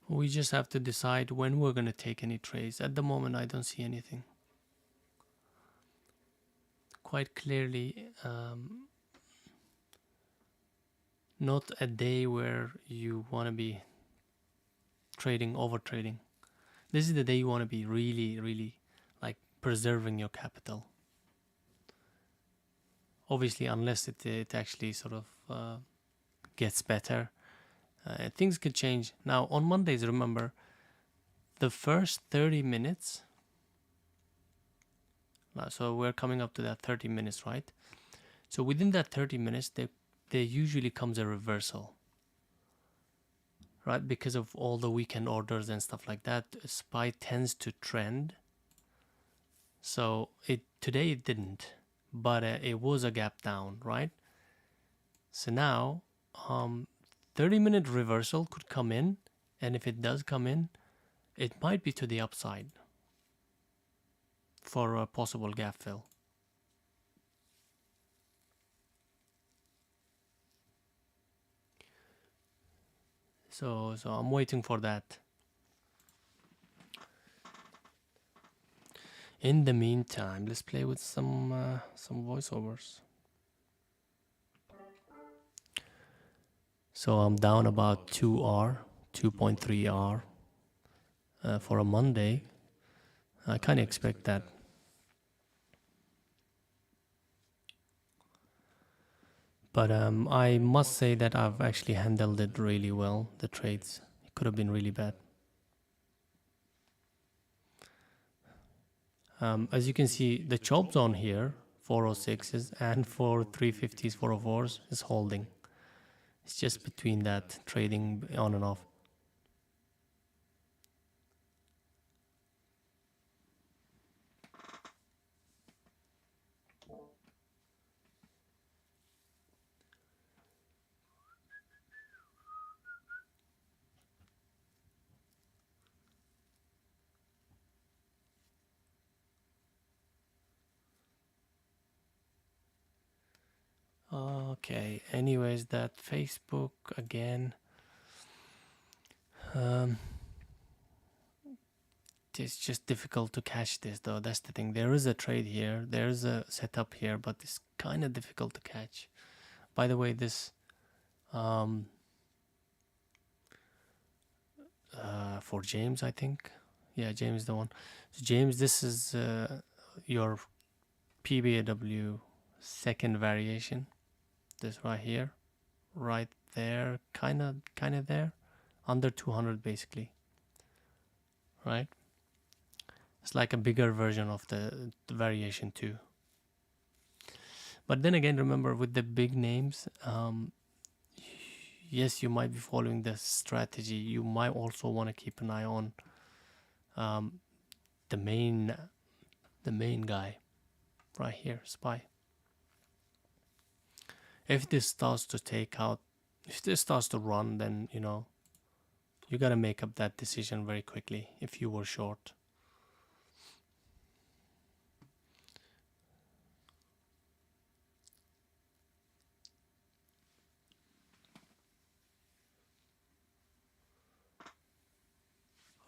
We just have to decide when we're going to take any trades. At the moment, I don't see anything. Quite clearly, not a day where you want to be over trading. This is the day you want to be really, really preserving your capital. Obviously, unless it actually sort of gets better, things could change. Now, on Mondays, remember, the first 30 minutes, so we're coming up to that 30 minutes, right? So within that 30 minutes, there usually comes a reversal, right? Because of all the weekend orders and stuff like that, SPY tends to trend. So today it didn't, but it was a gap down, right? So now 30-minute reversal could come in, and if it does come in, it might be to the upside for a possible gap fill. So I'm waiting for that. In the meantime, let's play with some voiceovers. So I'm down about 2R, 2.3R for a Monday. I kind of expect that. But I must say that I've actually handled it really well, the trades. It could have been really bad. As you can see, the chop zone here, 406s, and for 350s, 404s is holding. It's just between that, trading on and off. Okay, anyways, that Facebook again. It's just difficult to catch this though. That's the thing. There is a trade here, there is a setup here, but it's kind of difficult to catch. By the way, this for James, I think. Yeah, James the one. So James, this is your PBAW second variation. This right here, right there, kind of there, under 200 basically. Right? It's like a bigger version of the variation 2. But then again, remember with the big names, yes, you might be following the strategy. You might also want to keep an eye on the main guy right here, SPY. If this starts to take out, if this starts to run, then you got to make up that decision very quickly if you were short.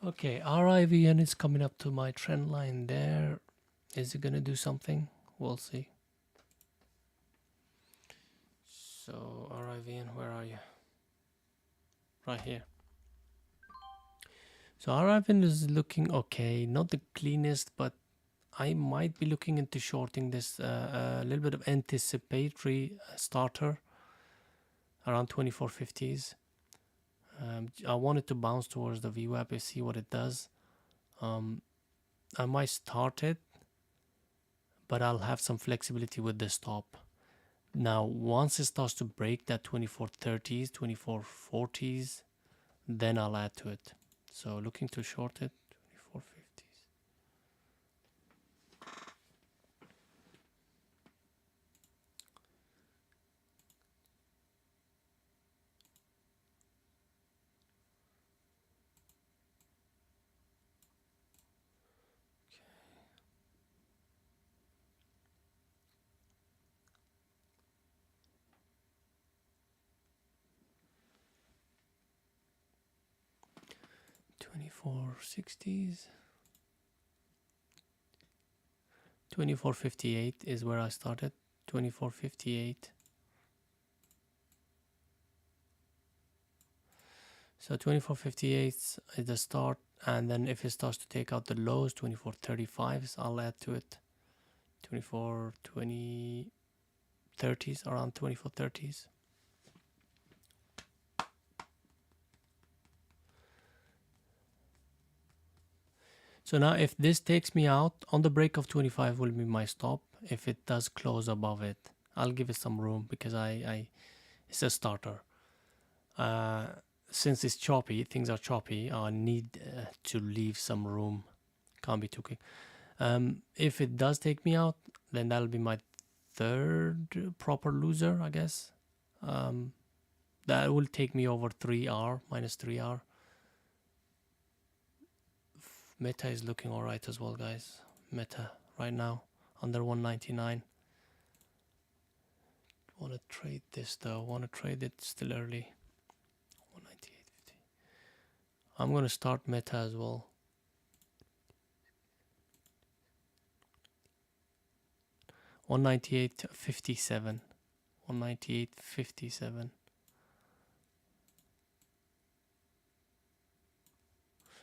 Okay, RIVN is coming up to my trend line there. Is it gonna do something? We'll see. So RIVN, where are you? Right here. So RIVN is looking okay, not the cleanest, but I might be looking into shorting this a little bit of anticipatory starter around 2450s. I want it to bounce towards the VWAP and see what it does. I might start it, but I'll have some flexibility with the stop. Now, once it starts to break that 2430s, 2440s, then I'll add to it. So looking to short it, 2450s. Okay. 2460s. 2458 is where I started. 2458. So 2458 is the start, and then if it starts to take out the lows, 24.35s, I'll add to it. 24.20, around 24.30s. So now if this takes me out, on the break of 25 will be my stop. If it does close above it, I'll give it some room because it's a starter. Since it's choppy, things are choppy, I need to leave some room. Can't be too quick. If it does take me out, then that'll be my third proper loser, I guess. That will take me over 3R, minus 3R. Meta is looking alright as well, guys. Meta right now under 199. Want to trade this though? Want to trade it still early. 198.50. I'm gonna start Meta as well. $198.57. $198.57.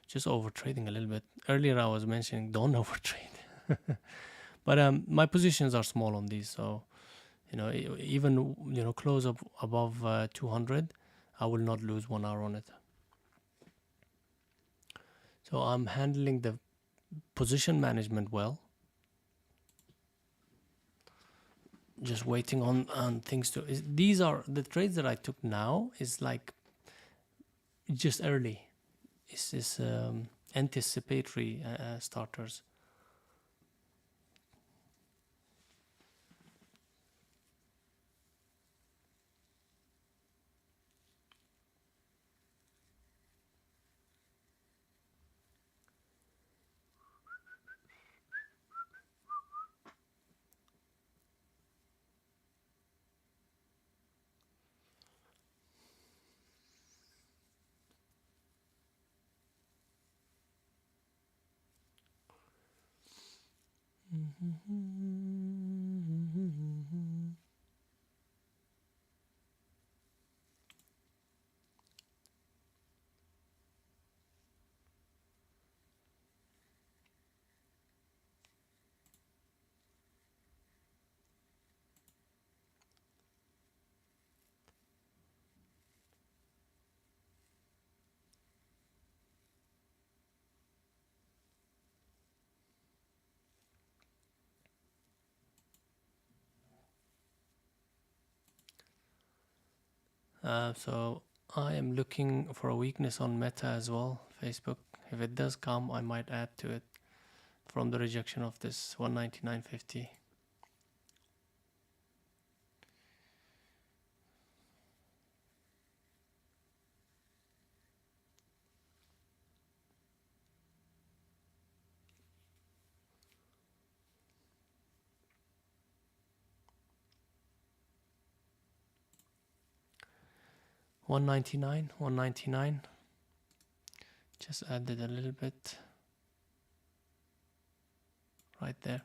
Just over trading a little bit. Earlier I was mentioning don't overtrade. But my positions are small on these, so even close up above 200, I will not lose 1 hour on it. So I'm handling the position management well. Just waiting on things to. These are the trades that I took now. Is like just early. It's anticipatory starters. So I am looking for a weakness on Meta as well, Facebook. If it does come, I might add to it from the rejection of this 199.50. $199. Just added a little bit right there.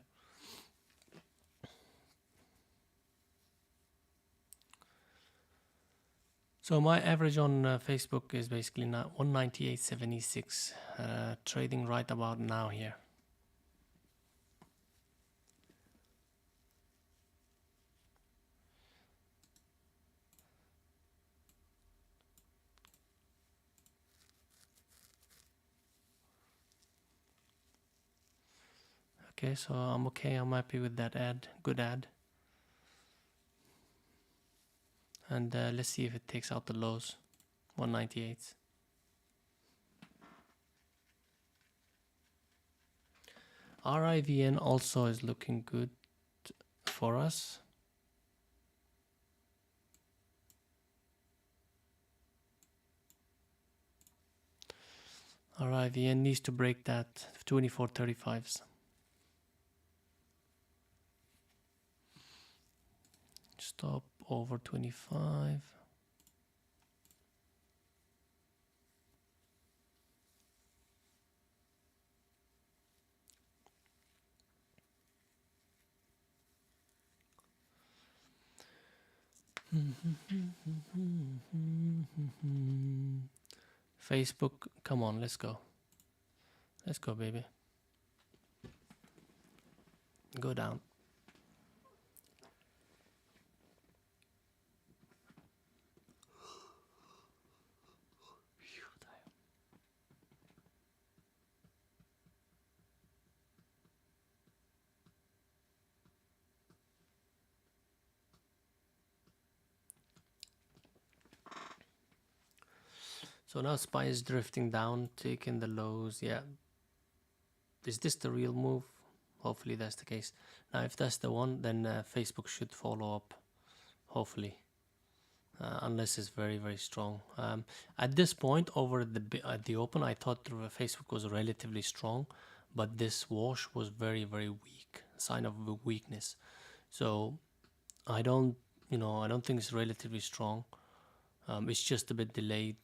So my average on Facebook is basically now 198.76, trading right about now here. Okay, so I'm okay. I'm happy with that ad. Good ad. And let's see if it takes out the lows. 198. RIVN also is looking good for us. RIVN needs to break that 24.35s. Stop over 25. Facebook, come on, let's go. Let's go, baby. Go down. So now SPY is drifting down, taking the lows. Yeah. Is this the real move? Hopefully that's the case. Now, if that's the one, then Facebook should follow up. Hopefully. Unless it's very, very strong. At this point, over at the open, I thought Facebook was relatively strong, but this wash was very, very weak. Sign of weakness. So I don't think it's relatively strong. It's just a bit delayed.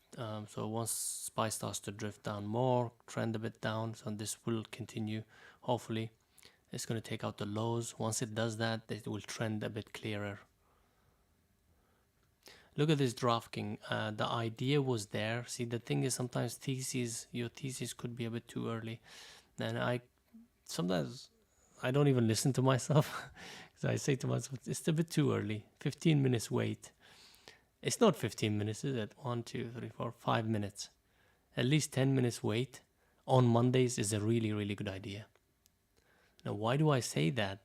So once SPY starts to drift down more, trend a bit down, so this will continue. Hopefully, it's going to take out the lows. Once it does that, it will trend a bit clearer. Look at this DraftKings. The idea was there. See, the thing is, sometimes your thesis could be a bit too early, and sometimes I don't even listen to myself. So I say to myself, it's a bit too early. 15 minutes wait. It's not 15 minutes, is it? 1, 2, 3, 4, 5 minutes. At least 10 minutes wait on Mondays is a really, really good idea. Now, why do I say that?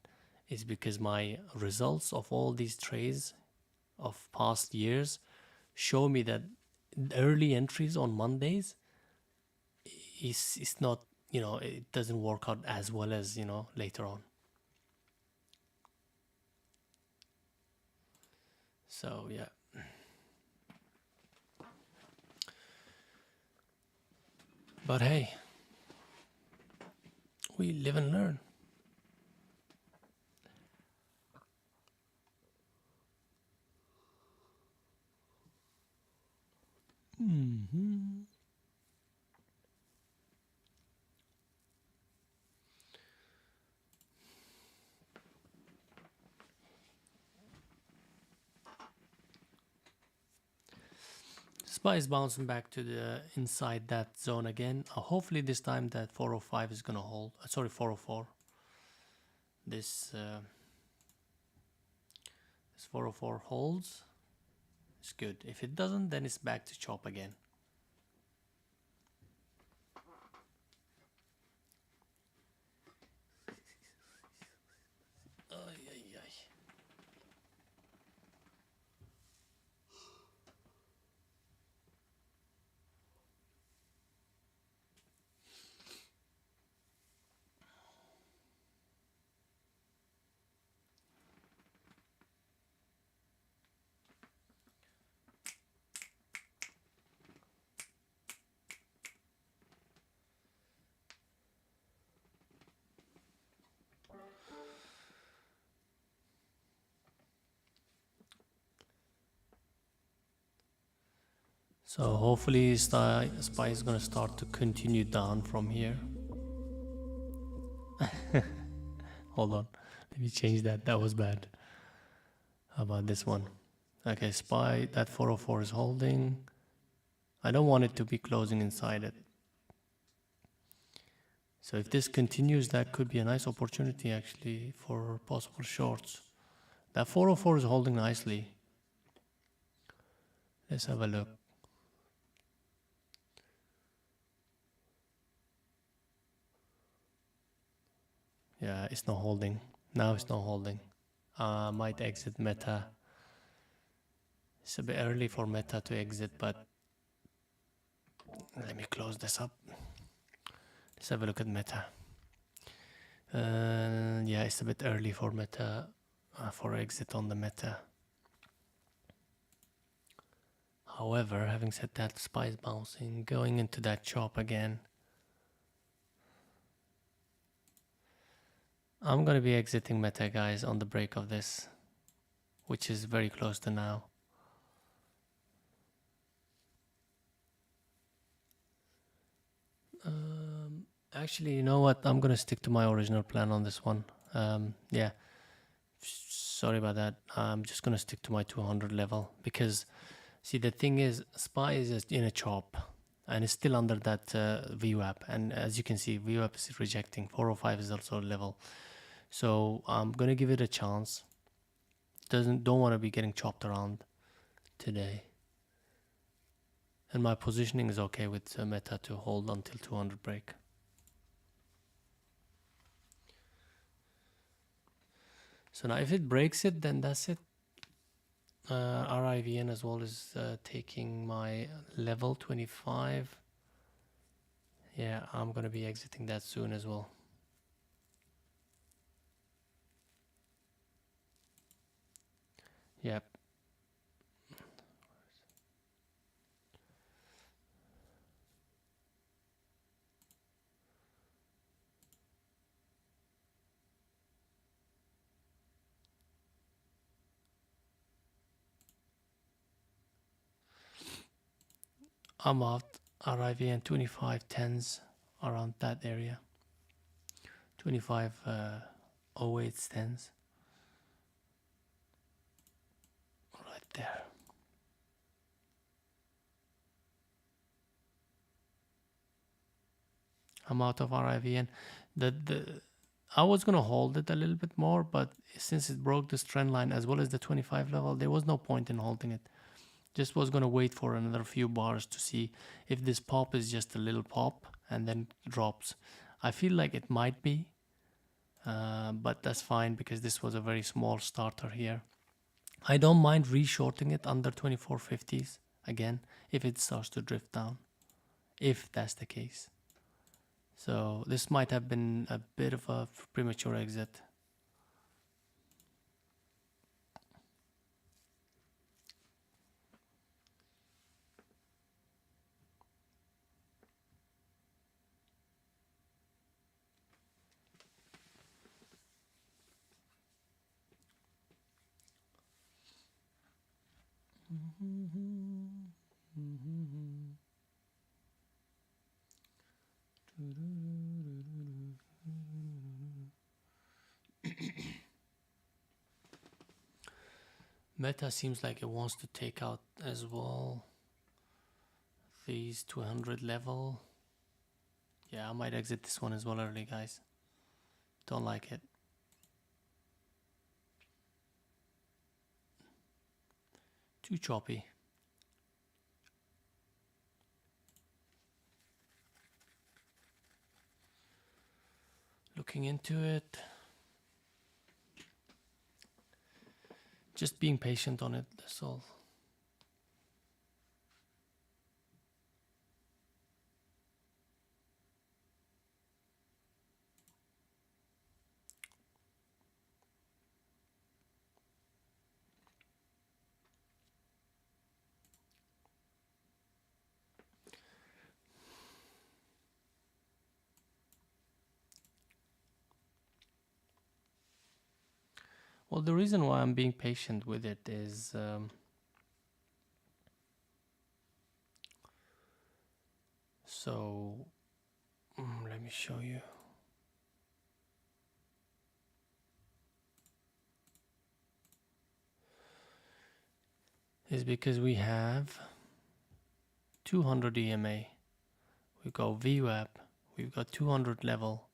It's because my results of all these trades of past years show me that early entries on Mondays is not, it doesn't work out as well as, later on. So, yeah. But hey, we live and learn. Mm-hmm. SPY is bouncing back to the inside that zone again. Hopefully this time that 405 is gonna hold. Sorry, 404. This 404 holds. It's good. If it doesn't, then it's back to chop again. So hopefully SPY is gonna start to continue down from here. Hold on, let me change that. That was bad. How about this one? Okay, SPY, that 404 is holding. I don't want it to be closing inside it. So if this continues, that could be a nice opportunity actually for possible shorts. That 404 is holding nicely. Let's have a look. Yeah, it's not holding. Now it's not holding. Might exit Meta. It's a bit early for Meta to exit, but let me close this up. Let's have a look at Meta. Yeah, it's a bit early for Meta, for exit on the Meta. However, having said that, SPY is bouncing, going into that chop again. I'm going to be exiting Meta, guys, on the break of this, which is very close to now. Actually, you know what? I'm going to stick to my original plan on this one. Yeah, sorry about that. I'm just going to stick to my 200 level because, see, the thing is, SPY is just in a chop. and it's still under that VWAP. And as you can see, VWAP is rejecting. 405 is also a level. So I'm gonna give it a chance. Don't want to be getting chopped around today. And my positioning is okay with Meta to hold until 200 break. So now if it breaks it, then that's it. RIVN as well is taking my level 25. Yeah, I'm gonna be exiting that soon as well. Yep. I'm out. RIVN 25 10s around that area. 25 08s 10s. Right there. I'm out of RIVN. I was gonna hold it a little bit more, but since it broke this trend line as well as the 25 level, there was no point in holding it. Just was gonna wait for another few bars to see if this pop is just a little pop and then drops. I feel like it might be, but that's fine because this was a very small starter here. I don't mind reshorting it under 2450s again if it starts to drift down, if that's the case. So this might have been a bit of a premature exit. Meta seems like it wants to take out as well these 200 level. Yeah, I might exit this one as well early, guys. Don't like it. Too choppy. Looking into it. Just being patient on it, that's all. Well, the reason why I'm being patient with it is let me show you. Is because we have 200 EMA, we've got VWAP, we've got 200 level,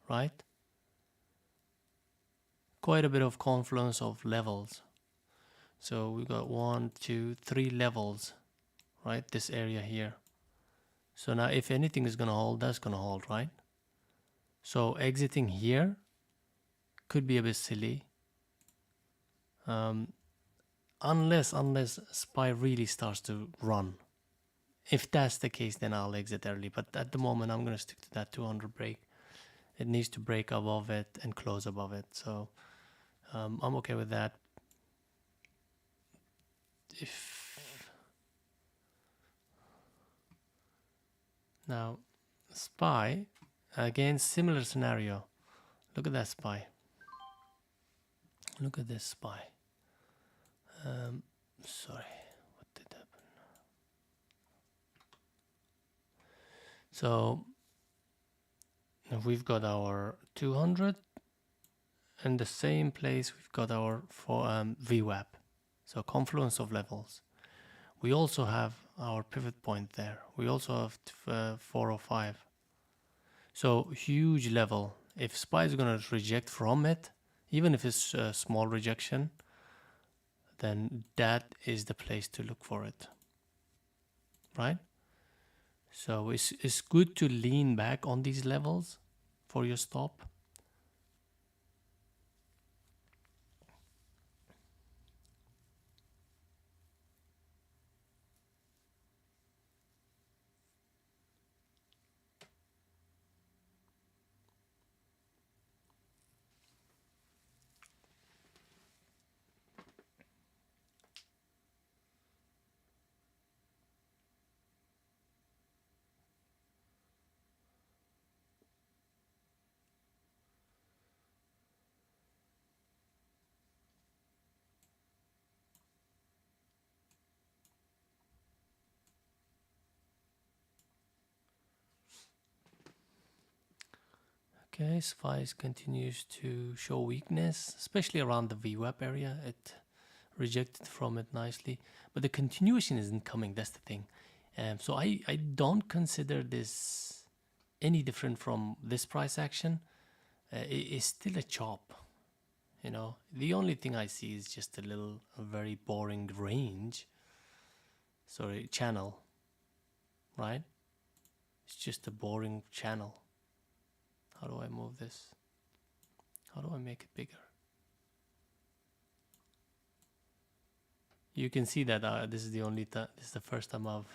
right? Quite a bit of confluence of levels. So we've got 1, 2, 3 levels, right? This area here. So now if anything is gonna hold, that's gonna hold, right? So exiting here could be a bit silly. Unless SPY really starts to run. If that's the case, then I'll exit early. But at the moment, I'm going to stick to that 200 break. It needs to break above it and close above it. So I'm okay with that. Now, SPY, again, similar scenario. Look at that SPY. Look at this SPY. Sorry, what did happen? So we've got our 200. In the same place, we've got our VWAP. So confluence of levels. We also have our pivot point there. We also have 405. So huge level. If SPY is going to reject from it, even if it's a small rejection, then that is the place to look for it, right? So it's good to lean back on these levels for your stop. Okay, SPY continues to show weakness, especially around the VWAP area. It rejected from it nicely, but the continuation isn't coming. That's the thing. So I don't consider this any different from this price action. It's still a chop. You know, the only thing I see is just a very boring range. Sorry, channel, right? It's just a boring channel. How do I move this? How do I make it bigger? You can see that this is this is the first time I've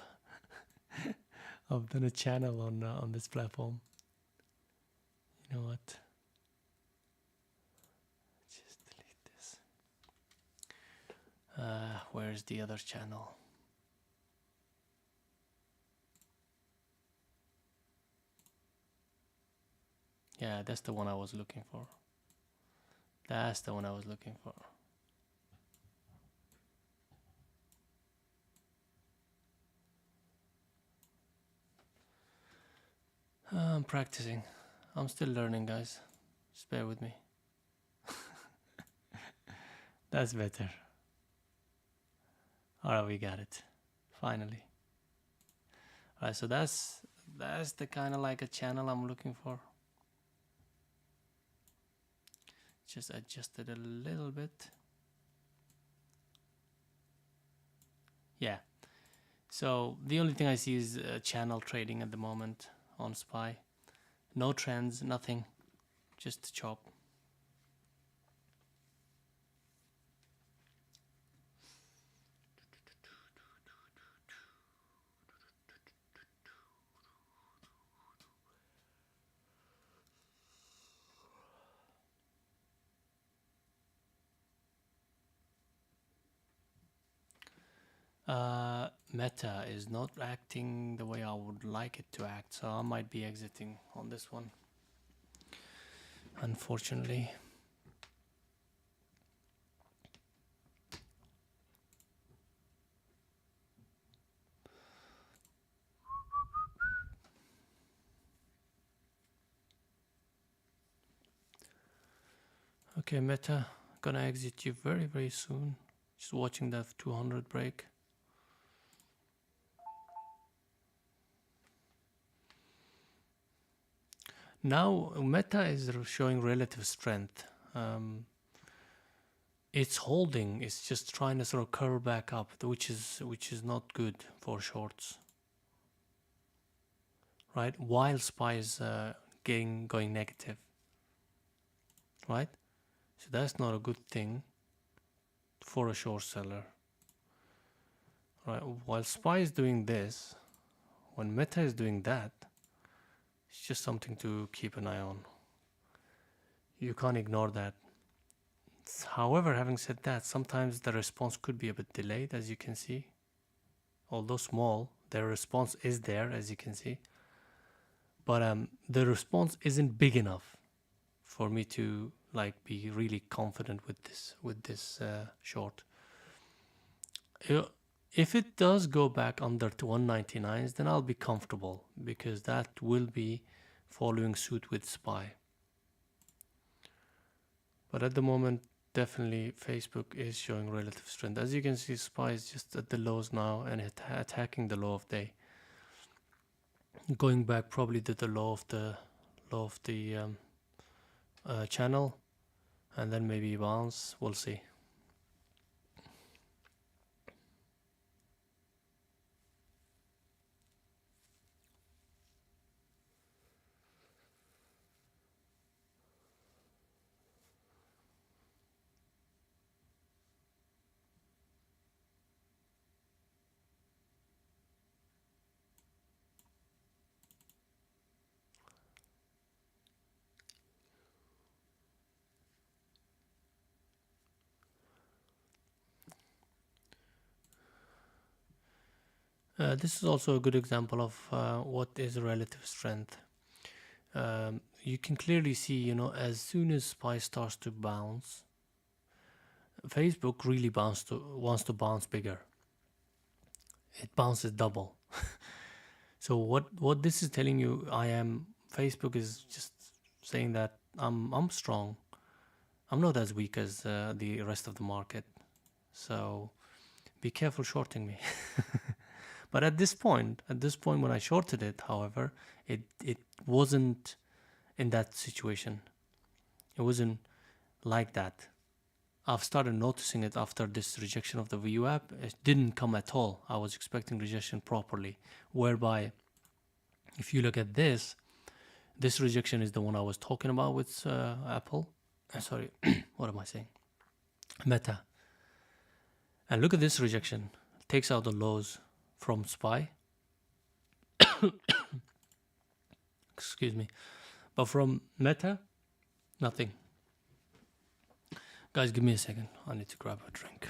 done a channel on this platform. You know what? Just delete this. Where's the other channel? Yeah, that's the one I was looking for. That's the one I was looking for. I'm practicing. I'm still learning, guys. Just bear with me. That's better. Alright, we got it. Finally. Alright, so that's the kind of like a channel I'm looking for. Just adjust it a little bit. Yeah. So the only thing I see is channel trading at the moment on SPY. No trends, nothing. Just chop. Meta is not acting the way I would like it to act, so I might be exiting on this one, unfortunately. Okay, Meta, gonna exit you very, very soon. Just watching that 200 break. Now Meta is showing relative strength. It's holding. It's just trying to sort of curve back up, which is not good for shorts, right? While SPY is going negative, right? So that's not a good thing for a short seller, right? While SPY is doing this, when Meta is doing that, it's just something to keep an eye on. You can't ignore that. However, having said that, sometimes the response could be a bit delayed, as you can see. Although small, their response is there, as you can see. But the response isn't big enough for me to like be really confident with this short. If it does go back under to 199s, then I'll be comfortable because that will be following suit with SPY. But at the moment, definitely Facebook is showing relative strength. As you can see, SPY is just at the lows now and attacking the low of day, going back probably to the low of the channel, and then maybe bounce. We'll see. This is also a good example of what is relative strength. You can clearly see, as soon as SPY starts to bounce, Facebook really wants to bounce bigger. It bounces double. So what this is telling you, Facebook is just saying that I'm strong. I'm not as weak as the rest of the market. So be careful shorting me. But at this point when I shorted it, however, it wasn't in that situation. It wasn't like that. I've started noticing it after this rejection of the VWAP. It didn't come at all. I was expecting rejection properly, whereby if you look at this rejection is the one I was talking about with Apple. Sorry, what am I saying? Meta. And look at this rejection. It takes out the lows from SPY. Excuse me. But from Meta, nothing. Guys, give me a second. I need to grab a drink.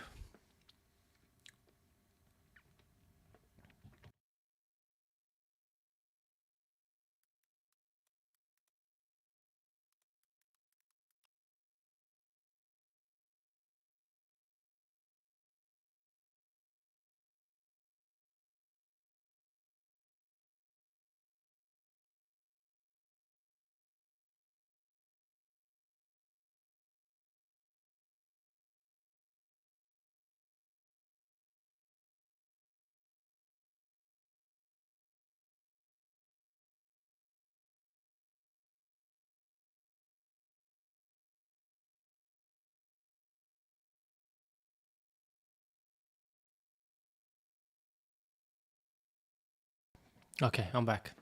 Okay, I'm back.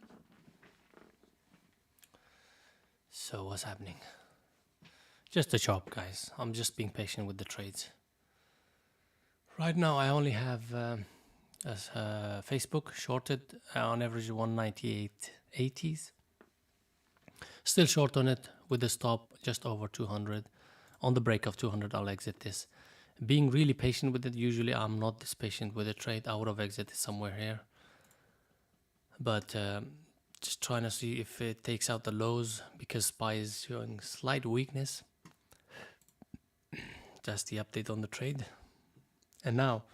So what's happening? Just a chop, guys. I'm just being patient with the trades. Right now, I only have Facebook shorted on average 198.80s. Still short on it with the stop just over 200. On the break of 200, I'll exit this. Being really patient with it. Usually, I'm not this patient with a trade. I would have exited somewhere here. But just trying to see if it takes out the lows because SPY is showing slight weakness. That's the update on the trade. And now,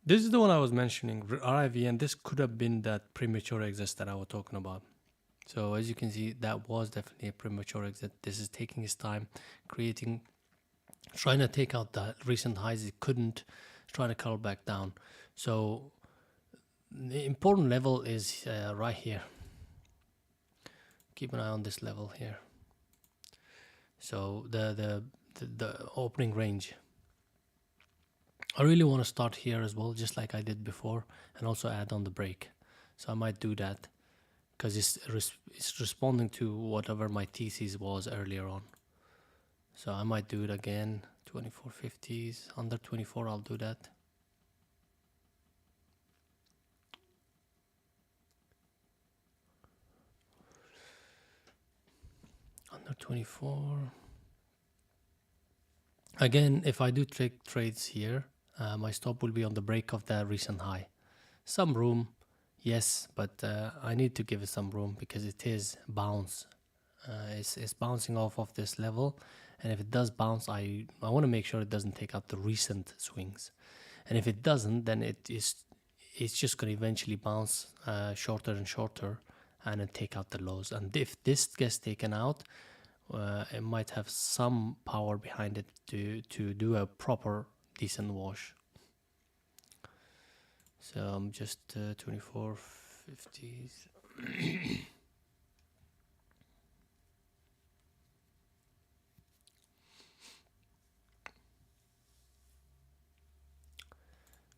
this is the one I was mentioning, RIVN. This could have been that premature exit that I was talking about. So as you can see, that was definitely a premature exit. This is taking its time, trying to take out the recent highs. It couldn't, trying to curl back down. So the important level is right here. Keep an eye on this level here. So the opening range. I really want to start here as well, just like I did before, and also add on the break. So I might do that because it's responding to whatever my thesis was earlier on. So I might do it again. 24.50s under 24. I'll do that. Under 24. Again, if I do take trades here, my stop will be on the break of the recent high. Some room, yes, but I need to give it some room because it is bounce. It's bouncing off of this level, and if it does bounce, I want to make sure it doesn't take out the recent swings. And if it doesn't, then it's just going to eventually bounce shorter and shorter and then take out the lows. And if this gets taken out, it might have some power behind it to do a proper decent wash. So I'm just 2450s.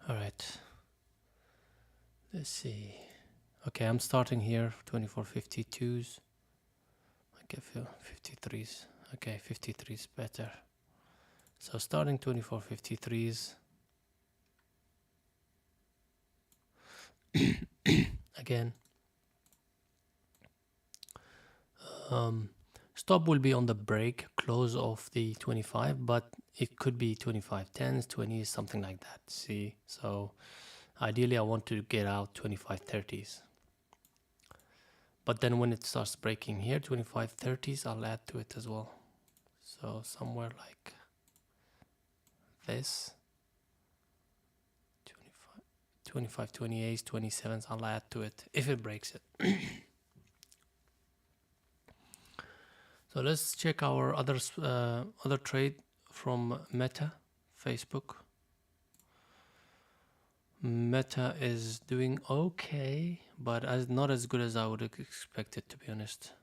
All right, let's see. Okay, I'm starting here 2452s. I get 53s. Okay, 53s better. So starting 2453s. Again, stop will be on the break close of the 25, but it could be 25.10s, 20s, something like that. See, so ideally I want to get out 25.30s, but then when it starts breaking here 25.30s, I'll add to it as well. So somewhere like this, 25 28s, 27s, I'll add to it if it breaks it. So let's check our other trade from Meta, Facebook. Meta is doing okay, but not as good as I would expect it, to be honest.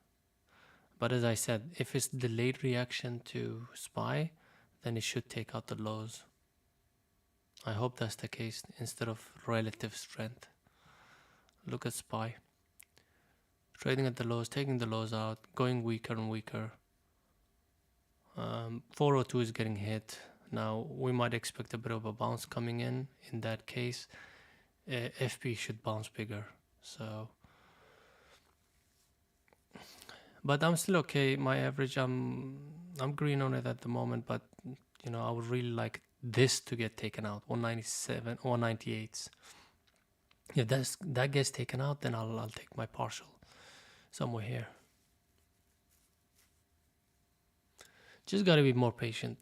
But as I said, if it's delayed reaction to SPY, then it should take out the lows. I hope that's the case instead of relative strength. Look at SPY. Trading at the lows, taking the lows out, going weaker and weaker. 402 is getting hit. Now we might expect a bit of a bounce coming in. In that case, FP should bounce bigger. So, but I'm still okay. My average, I'm green on it at the moment. But you know, I would really like this to get taken out. 197, 198s. If that gets taken out, then I'll take my partial somewhere here. Just gotta be more patient.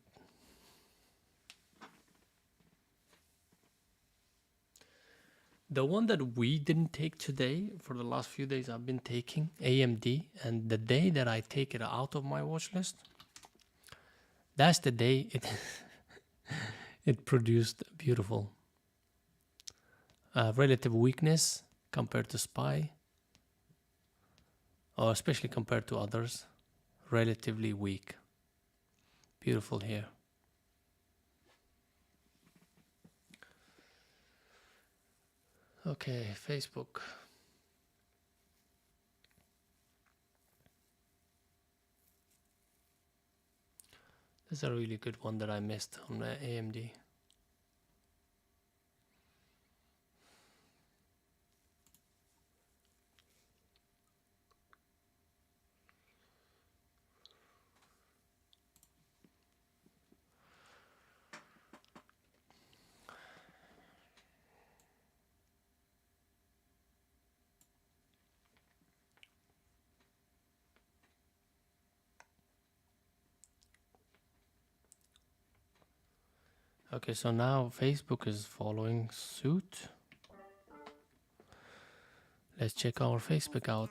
The one that we didn't take today, for the last few days I've been taking AMD, and the day that I take it out of my watch list, that's the day it produced beautiful relative weakness compared to SPY, or especially compared to others, relatively weak. Beautiful here. Okay, Facebook. This is a really good one that I missed on AMD. Okay, so now Facebook is following suit. Let's check our Facebook out.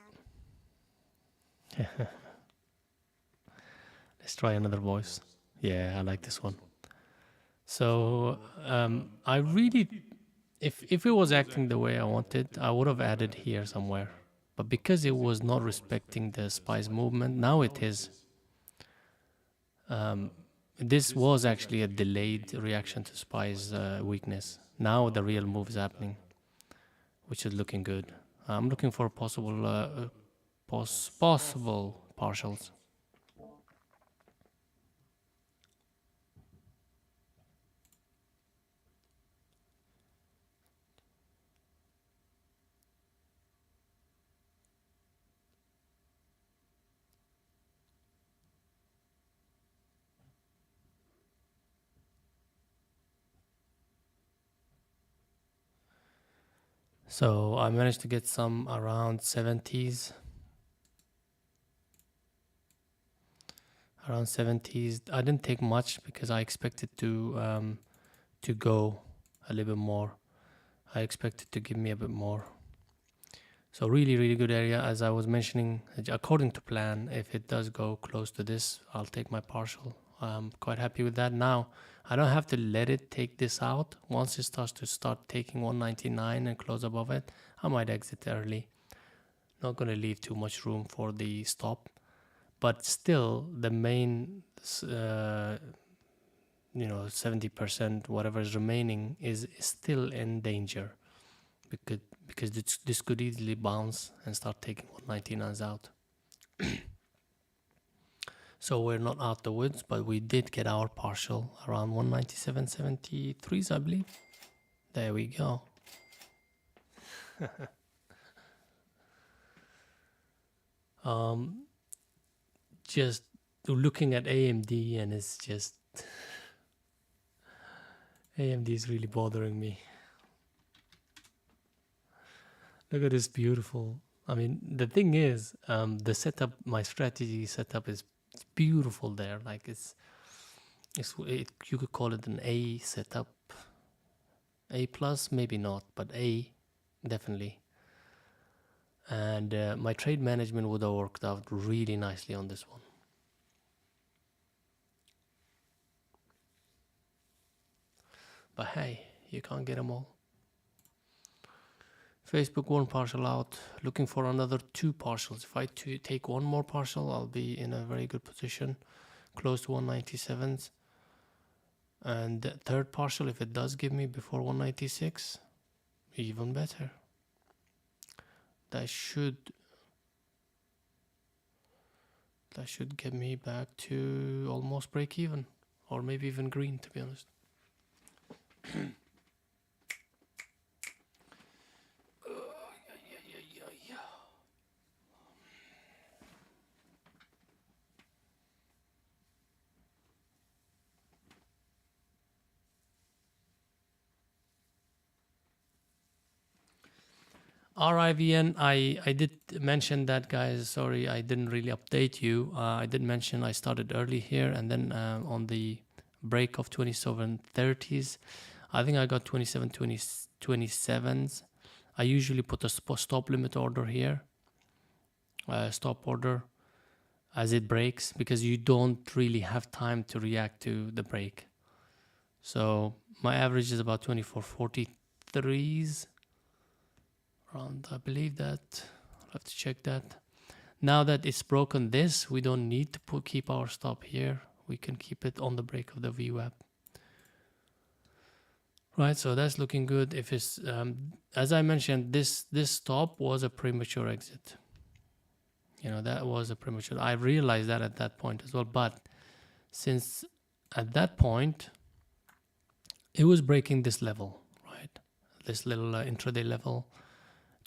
Let's try another voice. Yeah, I like this one. So I really, if it was acting the way I wanted, I would have added here somewhere. But because it was not respecting the SPY's movement, now it is. This was actually a delayed reaction to SPY's weakness. Now the real move is happening, which is looking good. I'm looking for possible partials. So I managed to get some around 70s. Around 70s. I didn't take much because I expected to go a little bit more. I expected to give me a bit more. So really good area. As I was mentioning, according to plan, if it does go close to this, I'll take my partial. I'm quite happy with that. Now I don't have to let it take this out. Once it starts to taking 199 and close above it, I might exit early. Not going to leave too much room for the stop, but still the main 70%, whatever is remaining, is still in danger, because this could easily bounce and start taking 199s out. So we're not out the woods, but we did get our partial around 197.73s, I believe. There we go. Just looking at AMD, and it's just AMD is really bothering me. Look at this beautiful. I mean, the thing is, the setup, my strategy setup is beautiful there. Like you could call it an A setup. A plus, maybe not, but A, definitely. And my trade management would have worked out really nicely on this one. But hey, you can't get them all. Facebook one partial out, looking for another 2 partials. If I take one more partial, I'll be in a very good position, close to 197s. And the third partial, if it does give me before 196, even better. That should get me back to almost break even, or maybe even green, to be honest. RIVN, I did mention that, guys. Sorry, I didn't really update you. I did mention I started early here, and then on the break of 27.30s, I think I got 27.27s. I usually put a stop limit order here, stop order, as it breaks, because you don't really have time to react to the break. So my average is about 24.43s. Around, I believe that. I'll have to check that. Now that it's broken this, we don't need to keep our stop here. We can keep it on the break of the VWAP. Right, so that's looking good. If it's, as I mentioned, this stop was a premature exit. That was a premature. I realized that at that point as well. But since at that point, it was breaking this level, right? This little intraday level.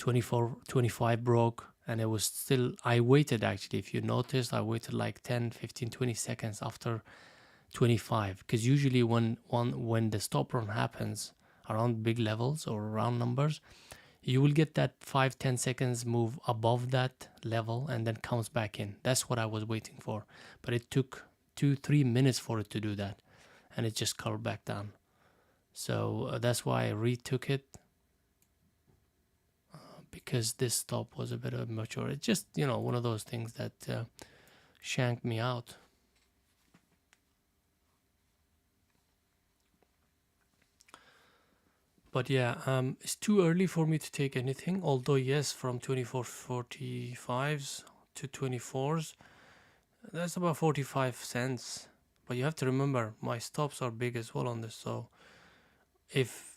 25 broke, and it was still, I waited actually, if you noticed, I waited like 10, 15, 20 seconds after 25, because usually when the stop run happens around big levels or round numbers, you will get that 5-10 seconds move above that level and then comes back in. That's what I was waiting for, but it took 2-3 minutes for it to do that, and it just curled back down. So that's why I retook it, because this stop was a bit of mature. It's just, one of those things that shanked me out. But yeah, it's too early for me to take anything. Although yes, from 24.45s to 24s, that's about 45 cents. But you have to remember, my stops are big as well on this. So if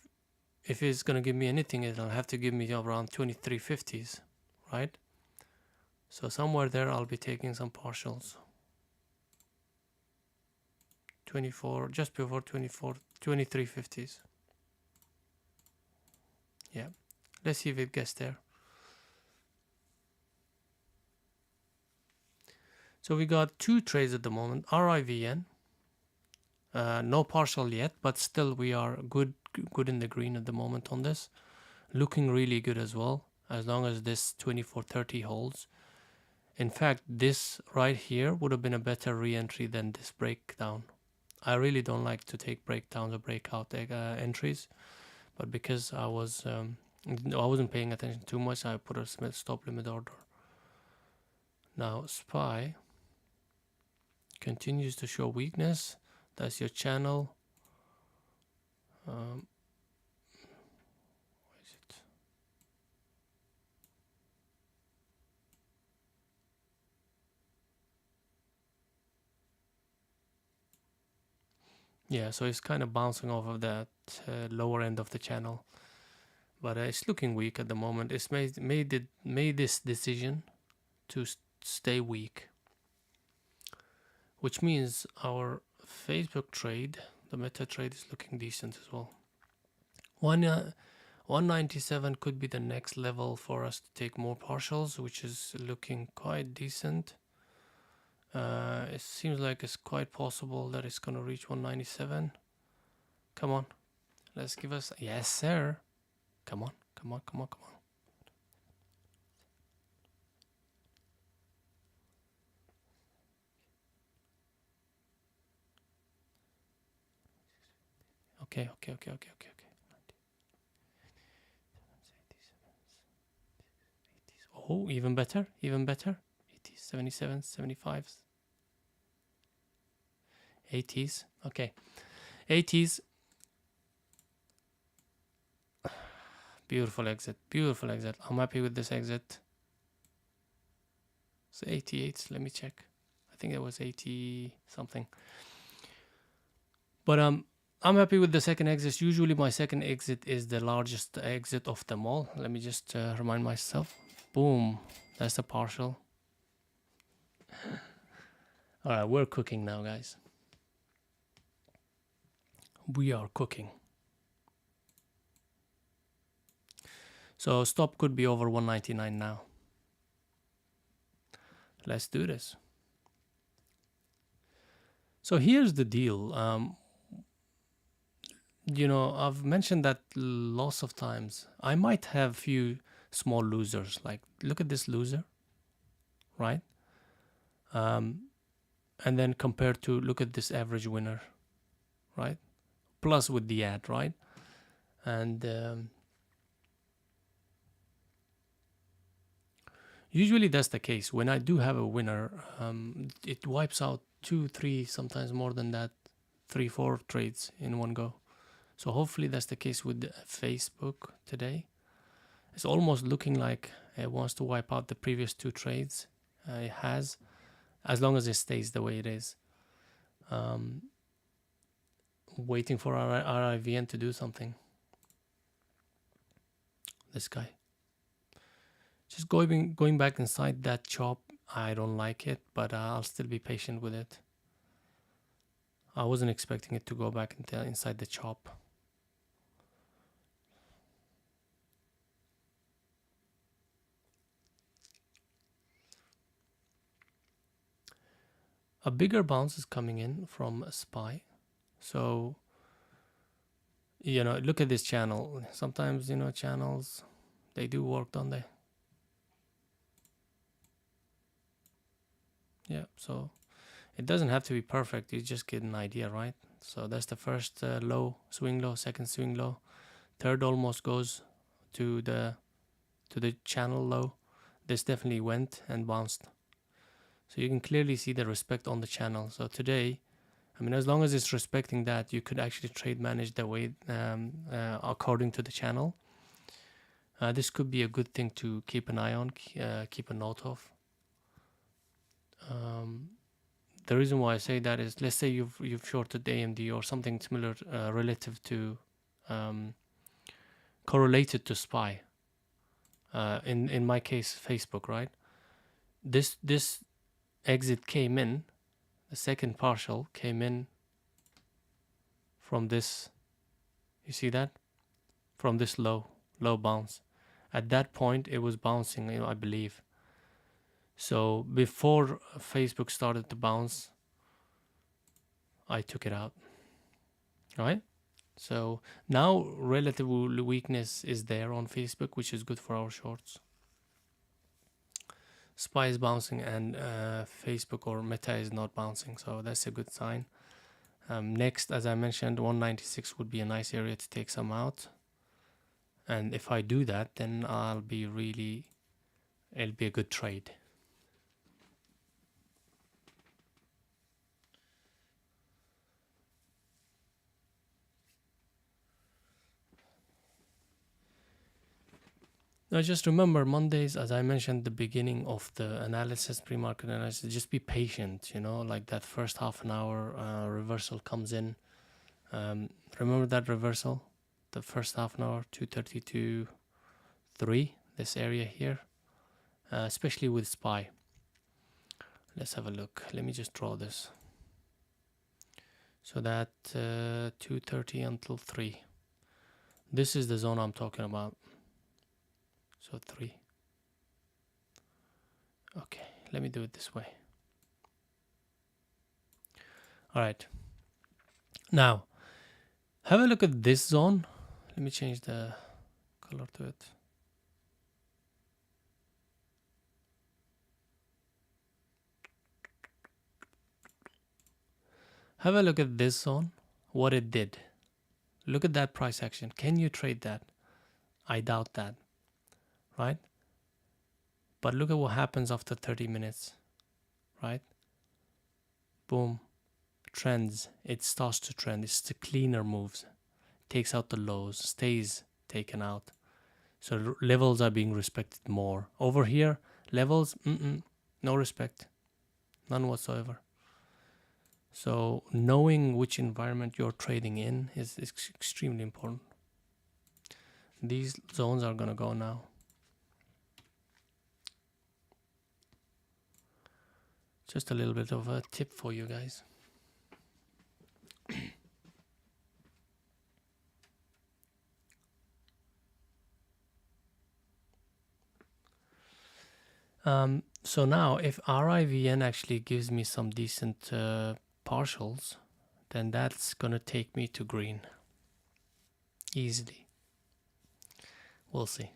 it's going to give me anything, it'll have to give me around 23.50s, right? So somewhere there, I'll be taking some partials. 24, just before 23.50s. Yeah, let's see if it gets there. So we got 2 trades at the moment. RIVN, no partial yet, but still we are good in the green at the moment on this. Looking really good as well, as long as this 24.30 holds. In fact, this right here would have been a better re-entry than this breakdown. I really don't like to take breakdowns or breakout entries, but because I was I wasn't paying attention too much. I put a stop limit order. Now SPY continues to show weakness. That's your channel. Where is it? Yeah, so it's kind of bouncing off of that lower end of the channel, but it's looking weak at the moment. It's made this decision to stay weak, which means our Facebook trade, the meta trade, is looking decent as well. 197 could be the next level for us to take more partials, which is looking quite decent. It seems like it's quite possible that it's going to reach 197. Come on, let's give us, yes sir. Come on, come on, come on, come on. Okay. Oh, even better, even better. 80s, 77s, 75s, 80s. Okay, 80s. Beautiful exit, beautiful exit. I'm happy with this exit. So 88, let me check. I think it was 80 something. But I'm happy with the second exit. Usually my second exit is the largest exit of them all. Let me just remind myself. Boom, that's the partial. All right, we're cooking now, guys. We are cooking. So stop could be over 199 now. Let's do this. So here's the deal. You know, I've mentioned that lots of times. I might have few small losers. Like, look at this loser, right? And then compared to, look at this average winner, right? Plus with the ad, right? And usually that's the case. When I do have a winner, it wipes out 2, 3, sometimes more than that, 3, 4 trades in one go. So hopefully that's the case with Facebook today. It's almost looking like it wants to wipe out the previous 2 trades. It has, as long as it stays the way it is. Waiting for our RIVN to do something. This guy. Just going back inside that chop. I don't like it, but I'll still be patient with it. I wasn't expecting it to go back inside the chop. A bigger bounce is coming in from SPY. So, you know, look at this channel. Sometimes, you know, channels, they do work, don't they? Yeah, so it doesn't have to be perfect. You just get an idea, right? So that's the first low, swing low, second swing low. Third almost goes to the channel low. This definitely went and bounced. So you can clearly see the respect on the channel. So today, I mean, as long as it's respecting that, you could actually trade manage the way according to the channel. This could be a good thing to keep an eye on, keep a note of. The reason why I say that is, let's say you've shorted AMD or something similar relative to correlated to SPY. In my case, Facebook, right? This exit came in, the second partial came in from this. You see that? From this low bounce. At that point, it was bouncing, you know, I believe. So before Facebook started to bounce, I took it out. All right. So now relative weakness is there on Facebook, which is good for our shorts. SPY is bouncing and Facebook or Meta is not bouncing, so that's a good sign. Next, as I mentioned, 196 would be a nice area to take some out. And if I do that, then it'll be a good trade. Now just remember, Mondays, as I mentioned at the beginning of the analysis, pre-market analysis, just be patient, like that first half an hour reversal comes in. Remember that reversal, the first half an hour, 230 to 3, this area here, especially with SPY. Let's have a look. Let me just draw this. So that 230 until 3. This is the zone I'm talking about. So 3. Okay, let me do it this way. All right. Now, have a look at this zone. Let me change the color to it. Have a look at this zone, what it did. Look at that price action. Can you trade that? I doubt that, right? But look at what happens after 30 minutes, right? Boom, trends. It starts to trend. It's the cleaner moves. Takes out the lows, stays taken out. So levels are being respected more. Over here, levels, no respect. None whatsoever. So knowing which environment you're trading in is extremely important. These zones are going to go now. Just a little bit of a tip for you guys. So now if RIVN actually gives me some decent partials, then that's going to take me to green easily. We'll see.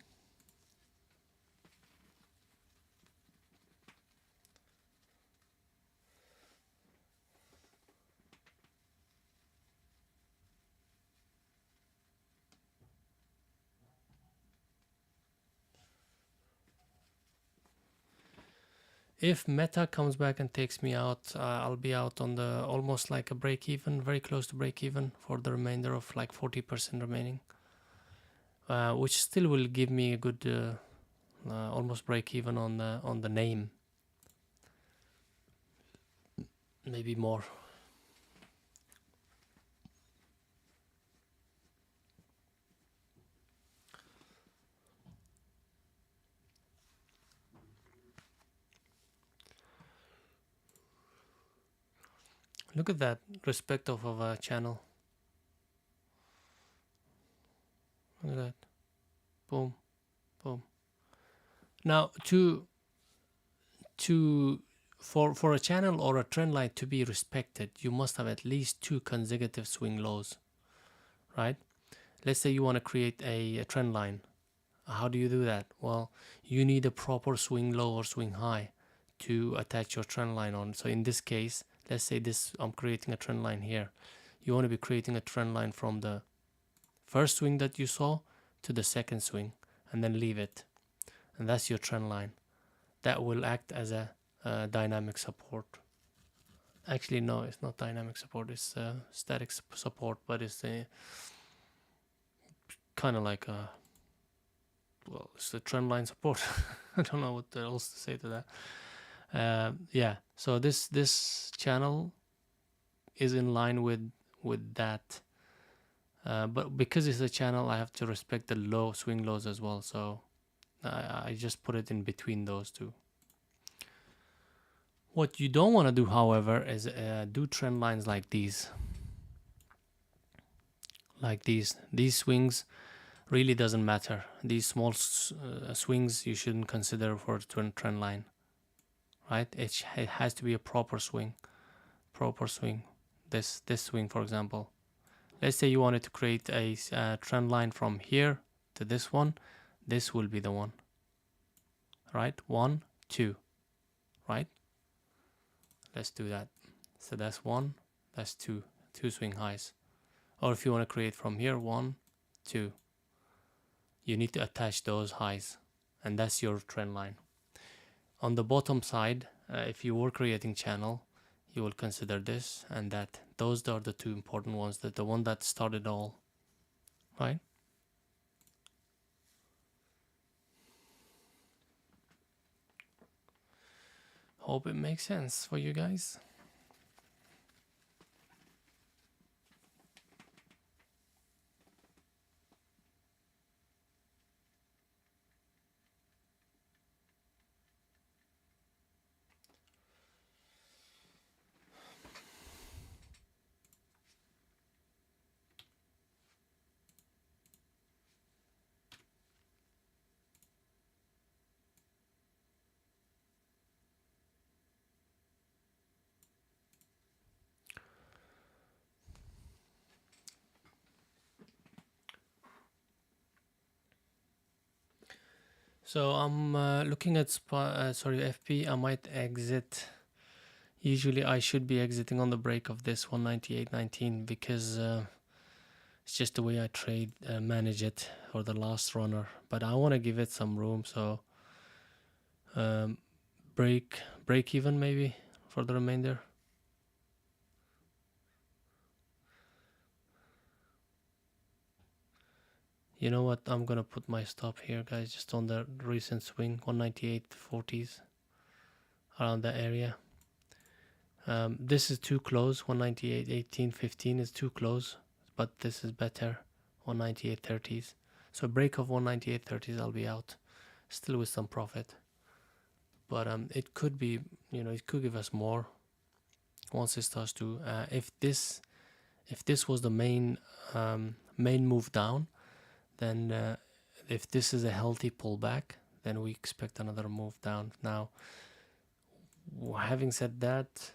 If Meta comes back and takes me out, I'll be out on the almost like a break even, very close to break even for the remainder of like 40% remaining, which still will give me a good almost break even on the name, maybe more. Look at that respect of a channel. Look at that. Boom, boom. Now for a channel or a trend line to be respected, you must have at least 2 consecutive swing lows, right? Let's say you want to create a trend line. How do you do that? Well, you need a proper swing low or swing high to attach your trend line on. So in this case, let's say I'm creating a trend line here. You want to be creating a trend line from the first swing that you saw to the second swing, and then leave it. And that's your trend line. That will act as a dynamic support. Actually, no, it's not dynamic support. It's static support, but it's kind of like it's the trend line support. I don't know what else to say to that. Yeah, so this channel is in line with that, but because it's a channel, I have to respect the swing lows as well. So I just put it in between those two. What you don't want to do, however, is do trend lines like these. Like these swings really doesn't matter. These small swings you shouldn't consider for a trend line, right? It has to be a proper swing. This swing, for example. Let's say you wanted to create a trend line from here to this one. This will be the one, right? 1, 2, right? Let's do that. So that's 1, that's 2 swing highs. Or if you want to create from here, 1, 2. you need to attach those highs, and that's your trend line. On the bottom side, if you were creating channel, you will consider this and that. Those are the two important ones, that the one that started all, right? Hope it makes sense for you guys. So I'm looking at FP. I might exit. Usually I should be exiting on the break of this 198.19 because it's just the way I trade, manage it for the last runner. But I want to give it some room, so break even maybe for the remainder. You know what? I'm gonna put my stop here, guys, just on the recent swing, 198.40s, around that area. This is too close. 198.18, 15 is too close, but this is better. 198.30s. So break of 198.30s, I'll be out, still with some profit. But it could be, it could give us more once it starts to. If this was the main move down, then if this is a healthy pullback, then we expect another move down. Now, having said that,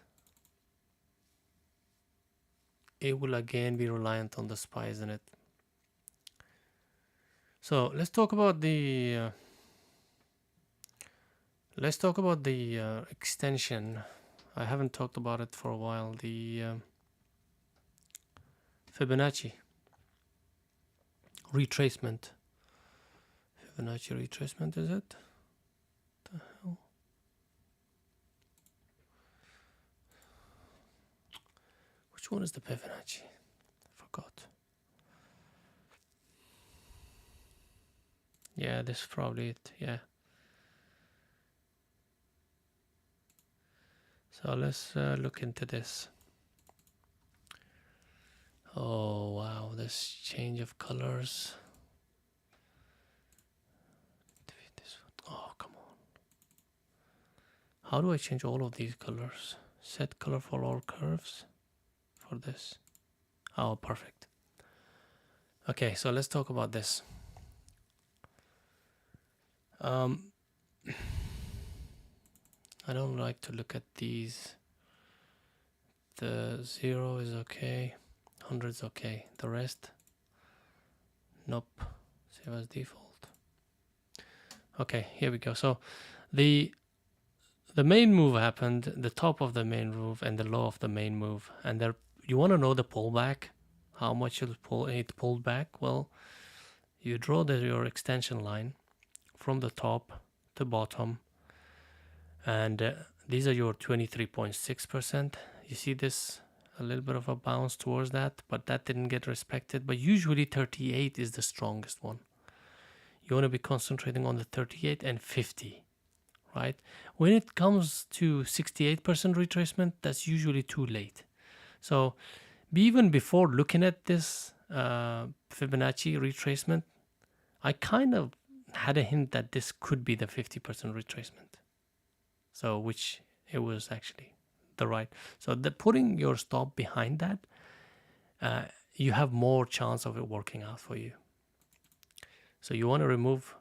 it will again be reliant on the SPY, isn't it? So let's talk about the extension. I haven't talked about it for a while. The Fibonacci retracement. Fibonacci retracement, is it? What the hell? Which one is the Fibonacci? I forgot. Yeah, this is probably it. Yeah. So let's look into this. Oh wow, this change of colors. Oh, come on. How do I change all of these colors? Set color for all curves for this. Oh, perfect. Okay, so let's talk about this. I don't like to look at these. The 0 is okay, 100 is okay. The rest, nope. Save as default. Okay, here we go. So the main move happened, the top of the main move and the low of the main move, and there you want to know the pullback, how much it pulled back. Well, you draw your extension line from the top to bottom, and these are your 23.6%. You see this, a little bit of a bounce towards that, but that didn't get respected. But usually 38 is the strongest one. You want to be concentrating on the 38 and 50, right? When it comes to 68% retracement, that's usually too late. So even before looking at this Fibonacci retracement, I kind of had a hint that this could be the 50% retracement. So which it was actually the right. So putting your stop behind that, you have more chance of it working out for you. So you want to remove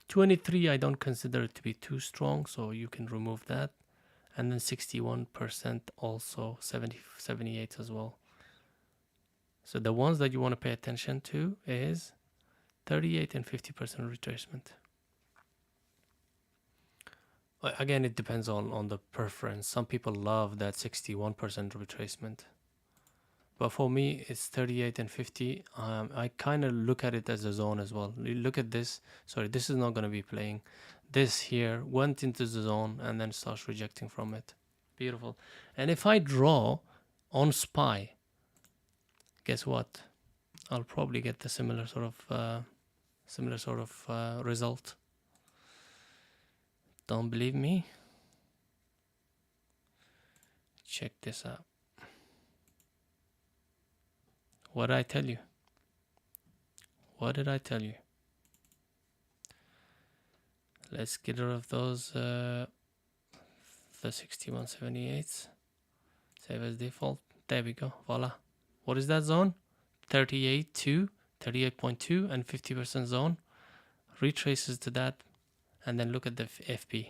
23. I don't consider it to be too strong, so you can remove that. And then 61% also, 78 as well. So the ones that you want to pay attention to is 38 and 50% retracement. Again, it depends on the preference. Some people love that 61% retracement. but for me it's 38 and 50. I kind of look at it as a zone as well. You look at this. Sorry, this is not going to be playing. This here went into the zone and then starts rejecting from it. Beautiful. And if I draw on SPY, guess what? I'll probably get the similar sort of result. Don't believe me? Check this out. What did I tell you? What did I tell you? Let's get rid of those the 6178s. Save as default. There we go. Voila. What is that zone? 38.2, 38.2 and 50% zone. Retraces to that, and then look at the FP.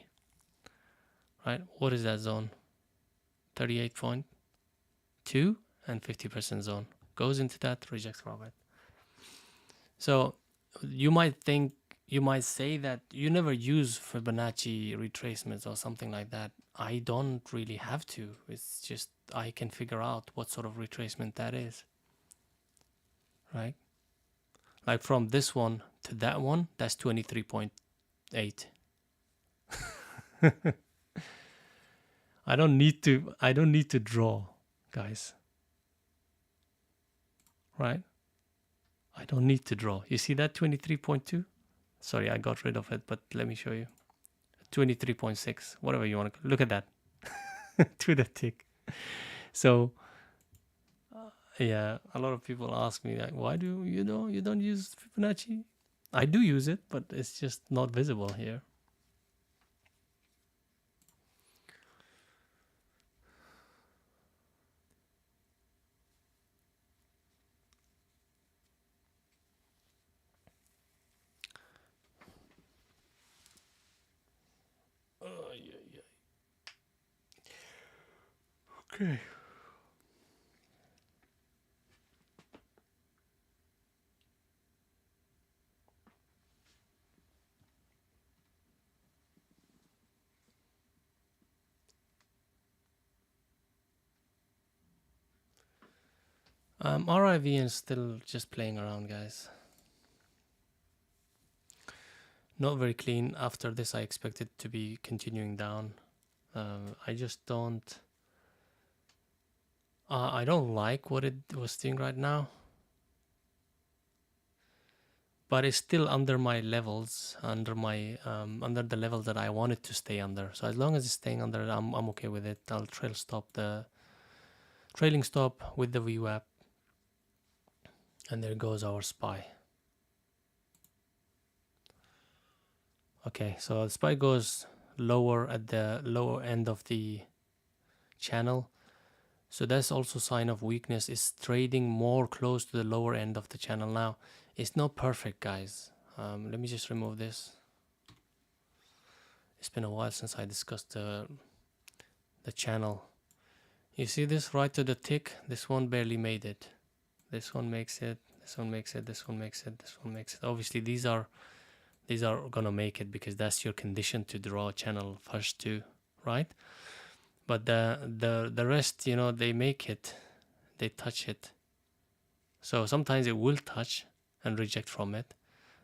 Right? What is that zone? 38.2 and 50% zone. Goes into that, rejects from it. So you might say that you never use Fibonacci retracements or something like that. I don't really have to. It's just I can figure out what sort of retracement that is. Right? Like from this one to that one, that's 23.8. I don't need to draw, guys. Right? I don't need to draw. You see that 23.2? Sorry, I got rid of it, but let me show you. 23.6, whatever you want to look at that. To the tick. So yeah, a lot of people ask me like, why do you don't use Fibonacci? I do use it, but it's just not visible here. Okay. RIVN is still just playing around, guys. Not very clean. After this, I expect it to be continuing down. I just don't. I don't like what it was doing right now. But it's still under my levels, under the levels that I want it to stay under. So as long as it's staying under, I'm okay with it. I'll trailing stop with the VWAP, and there goes our SPY. Okay, so the SPY goes lower at the lower end of the channel. So that's also a sign of weakness. It's trading more close to the lower end of the channel now. It's not perfect, guys. Let me just remove this. It's been a while since I discussed the channel. You see this right to the tick? This one barely made it. This one makes it. This one makes it. This one makes it. This one makes it. Obviously, these are gonna make it because that's your condition to draw a channel first too, right? But the rest, they make it. They touch it. So sometimes it will touch and reject from it.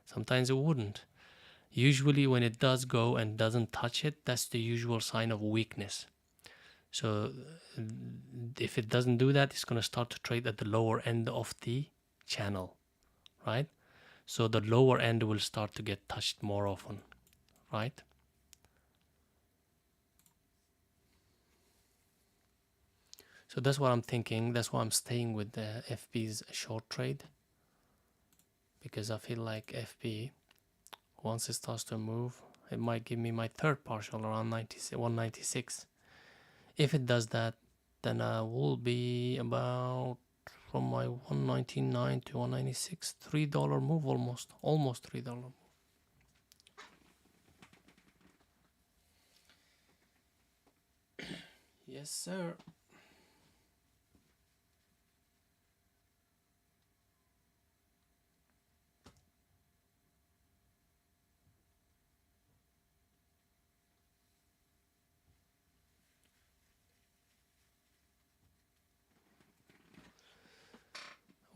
Sometimes it wouldn't. Usually when it does go and doesn't touch it, that's the usual sign of weakness. So if it doesn't do that, it's going to start to trade at the lower end of the channel, right? So the lower end will start to get touched more often, right? So that's what I'm thinking. That's why I'm staying with the FB's short trade, because I feel like FB, once it starts to move, it might give me my third partial around 196. If it does that, then I will be about from my 199 to 196, $3 move, almost $3 move. Yes, sir.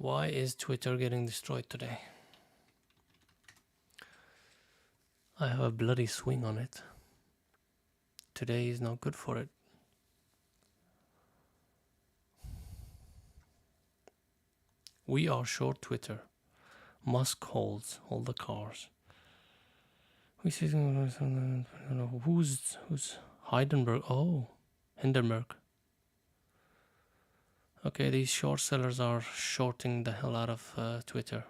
Why is Twitter getting destroyed today? I have a bloody swing on it. Today is not good for it. We are short Twitter. Musk holds all the cars. Who's Heidenberg? Oh, Hindenburg. Okay, these short sellers are shorting the hell out of Twitter.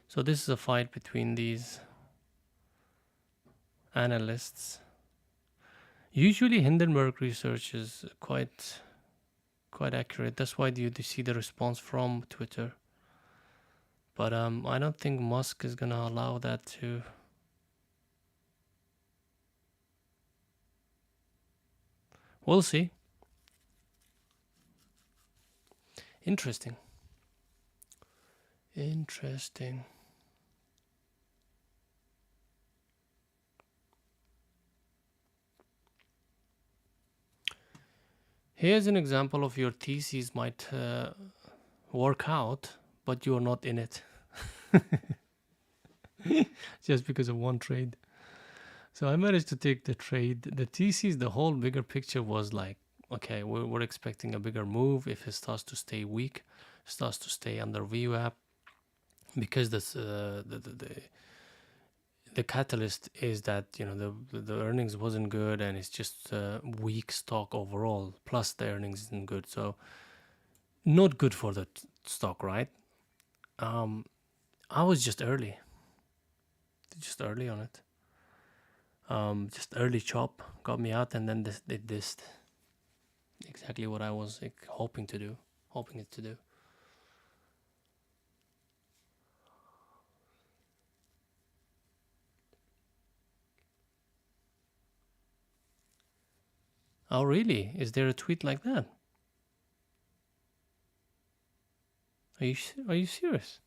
So this is a fight between these analysts. Usually Hindenburg research is quite accurate. That's why you see the response from Twitter. But I don't think Musk is gonna allow that to. We'll see. Interesting. Interesting. Here's an example of your thesis might work out, but you're not in it. Just because of one trade. So I managed to take the trade. The thesis, the whole bigger picture was like, okay, we're expecting a bigger move. If it starts to stay weak, starts to stay under VWAP, because this the catalyst is that, you know, the earnings wasn't good and it's just weak stock overall. Plus the earnings isn't good, so not good for the stock, right? I was just early on it. Just early chop got me out, and then this exactly what I was hoping it to do. Oh really? Is there a tweet like that? Are you serious?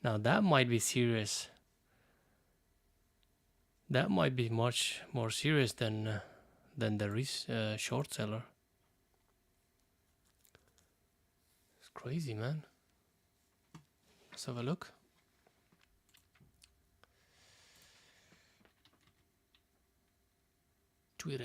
Now that might be serious. That might be much more serious than the short seller. It's crazy, man. Let's have a look. Twitter.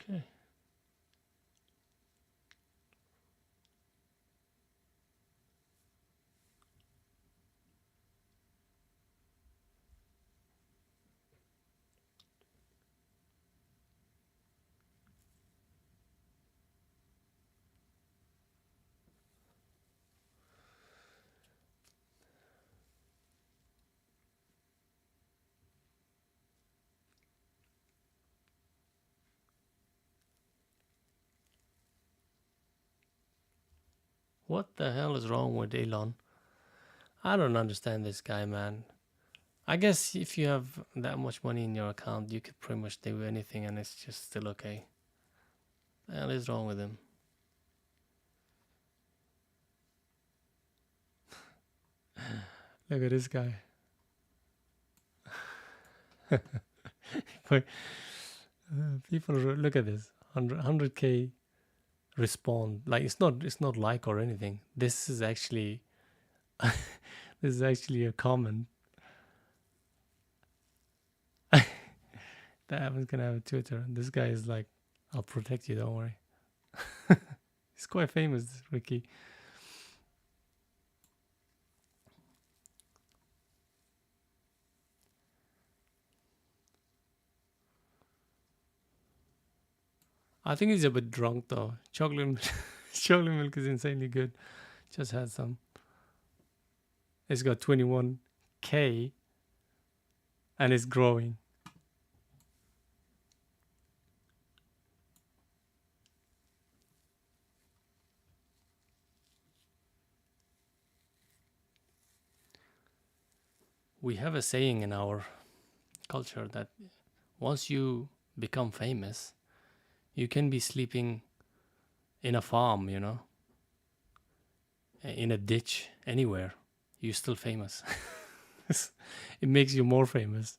Okay. What the hell is wrong with Elon? I don't understand this guy, man. I guess if you have that much money in your account, you could pretty much do anything and it's just still okay. What the hell is wrong with him? Look at this guy. People look at this. 100k respond. Like it's not like or anything. This is actually a comment. That happens gonna have a Twitter. This guy is like, I'll protect you, don't worry. He's quite famous, Ricky. I think he's a bit drunk though. Chocolate milk is insanely good. Just had some. It's got 21k and it's growing. We have a saying in our culture that once you become famous, You can be sleeping in a farm, you know, in a ditch, anywhere. You're still famous. It makes you more famous.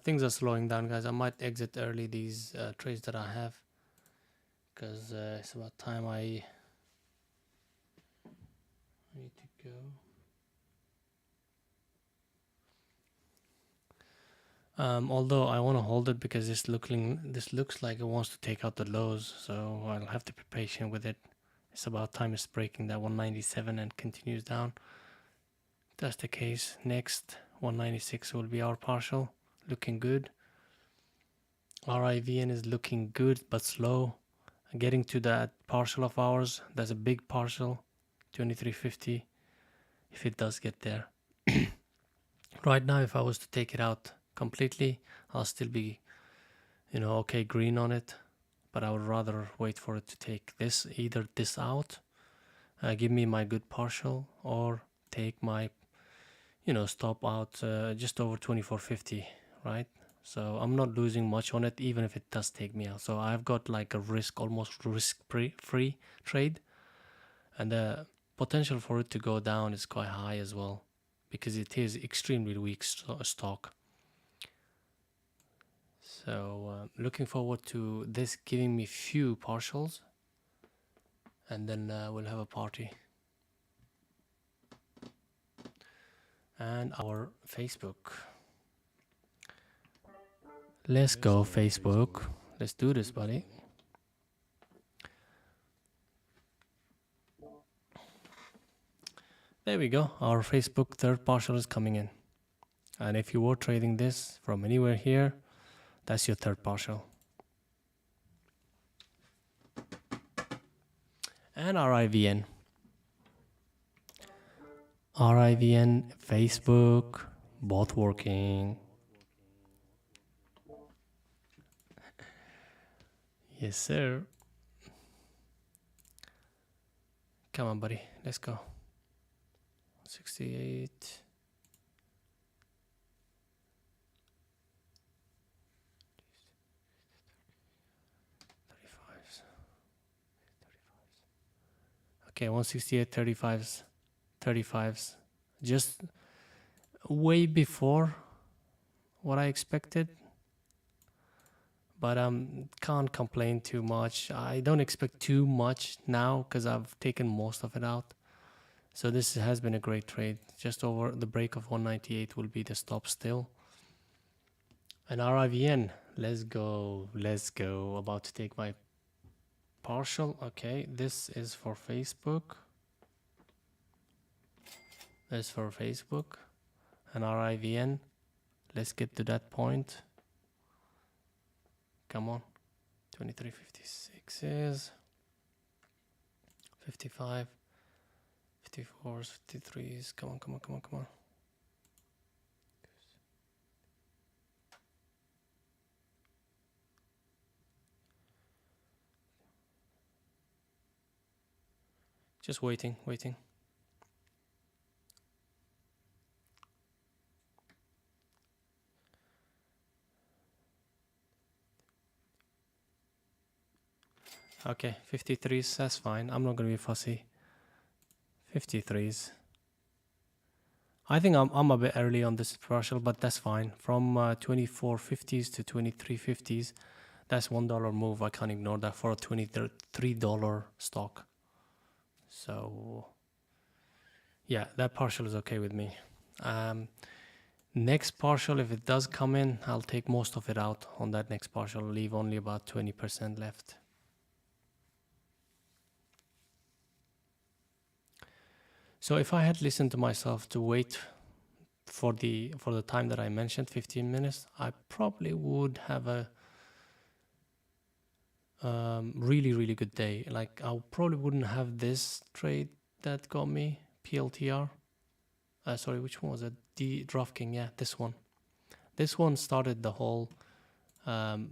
Things are slowing down, guys. I might exit early these trades that I have, because it's about time I need to go. Although I want to hold it because this looks like it wants to take out the lows, so I'll have to be patient with it. It's about time it's breaking that 197 and continues down. If that's the case, next 196 will be our partial, looking good. RIVN is looking good but slow. Getting to that partial of ours, that's a big partial, 2350, if it does get there. Right now, if I was to take it out completely, I'll still be, okay, green on it, but I would rather wait for it to take either this out, give me my good partial, or take my, stop out just over 2450, right? So I'm not losing much on it, even if it does take me out. So I've got like a almost risk-free trade, and the potential for it to go down is quite high as well, because it is extremely weak stock. So looking forward to this giving me few partials, and then we'll have a party. And our Facebook. Let's go, Facebook. Let's do this, buddy. There we go. Our Facebook third partial is coming in. And if you were trading this from anywhere here, that's your third partial. And RIVN. RIVN, Facebook, both working. Yes, sir. Come on, buddy. Let's go. 68. 35s. Okay, 168, 35s. 35s. Just way before what I expected. But can't complain too much. I don't expect too much now because I've taken most of it out. So this has been a great trade. Just over the break of 198 will be the stop still. And RIVN, let's go. Let's go. About to take my partial. Okay, this is for Facebook. This is for Facebook. And RIVN, let's get to that point. Come on. 2356 is 55. 54s, 53s. Come on, come on, come on, come on. Just waiting, waiting. Okay, 53s, that's fine. I'm not going to be fussy. 53s. I think I'm a bit early on this partial, but that's fine. From 24.50s to 23.50s, that's $1 move. I can't ignore that for a $23 stock. So yeah, that partial is okay with me. Next partial, if it does come in, I'll take most of it out on that next partial, leave only about 20% left. So if I had listened to myself to wait for the time that I mentioned, 15 minutes, I probably would have a really good day. Like I probably wouldn't have this trade that got me PLTR. Sorry, which one was it? The DraftKings, yeah, this one. This one started the whole 2-3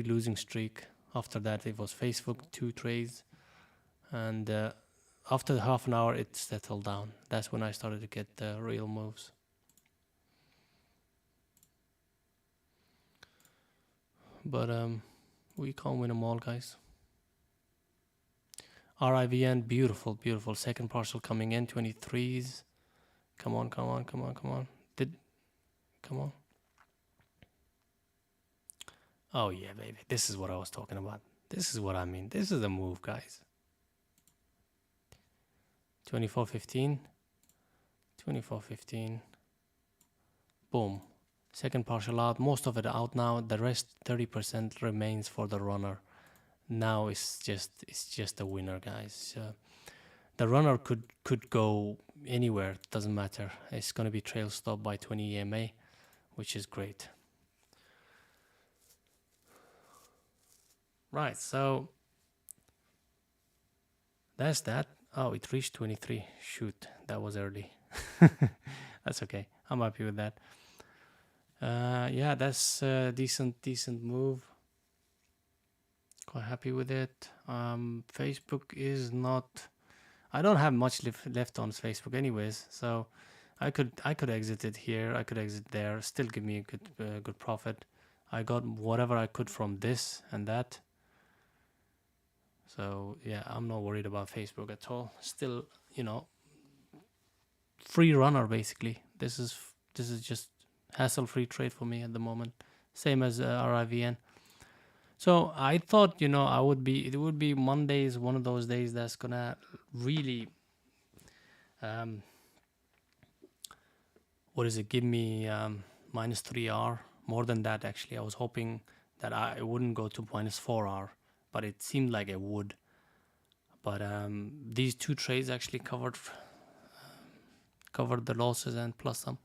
losing streak. After that, it was Facebook 2 trades, and after half an hour, it settled down. That's when I started to get the real moves. But we can't win them all, guys. RIVN, beautiful, beautiful. Second partial coming in, 23s. Come on. Come on. Oh yeah, baby. This is what I was talking about. This is what I mean. This is a move, guys. 24.15. 24.15. Boom. Second partial out. Most of it out now. The rest, 30% remains for the runner. Now it's just a winner, guys. The runner could go anywhere. Doesn't matter. It's going to be trail stop by 20 EMA, which is great. Right, so that's that. Oh, it reached 23. Shoot, that was early. That's okay. I'm happy with that. Yeah, that's a decent move. Quite happy with it. Facebook is not. I don't have much left on Facebook, anyways. So I could exit it here. I could exit there. Still give me a good profit. I got whatever I could from this and that. So yeah, I'm not worried about Facebook at all. Still, free runner basically. This is just hassle-free trade for me at the moment. Same as RIVN. So I thought, it would be Mondays, one of those days that's gonna really, give me minus 3R. More than that, actually. I was hoping that I wouldn't go to minus 4R, but it seemed like it would. But these two trades actually covered the losses and plus some.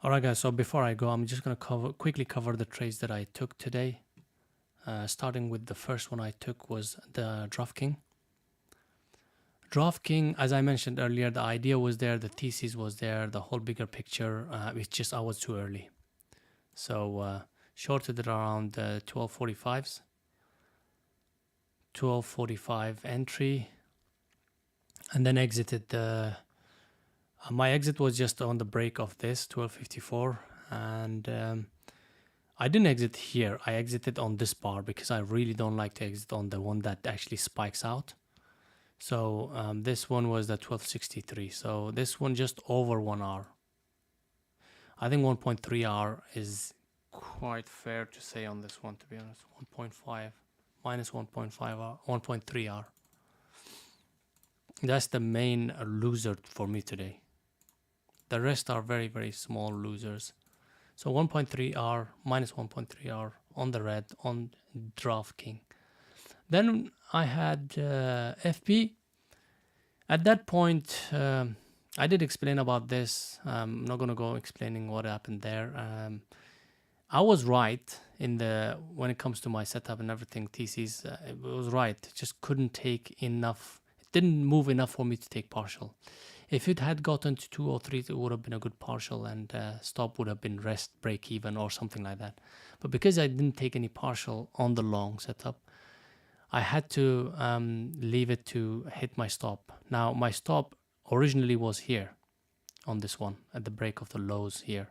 Alright guys, so before I go, I'm just going to quickly cover the trades that I took today. Starting with the first one I took was the DraftKings. DraftKings, as I mentioned earlier, the idea was there, the thesis was there, the whole bigger picture. It's just I was too early. So shorted it around 12.45s. 12.45 entry. And then exited the... my exit was just on the break of this, 12.54. And I didn't exit here. I exited on this bar because I really don't like to exit on the one that actually spikes out. So this one was the 12.63. So this one just over 1 hour. I think 1.3 hour is quite fair to say on this one, to be honest. 1.5 minus 1.5 hour, 1.3 hour. That's the main loser for me today. The rest are very, very small losers. So 1.3 hour minus 1.3 hour on the red on DraftKings. Then I had FP. At that point, I did explain about this. I'm not going to go explaining what happened there. I was right in the when it comes to my setup and everything. TCs, it was right. It just couldn't take enough. It didn't move enough for me to take partial. If it had gotten to 2 or 3, it would have been a good partial, and stop would have been rest, break even, or something like that. But because I didn't take any partial on the long setup, I had to leave it to hit my stop. Now, my stop originally was here on this one at the break of the lows here.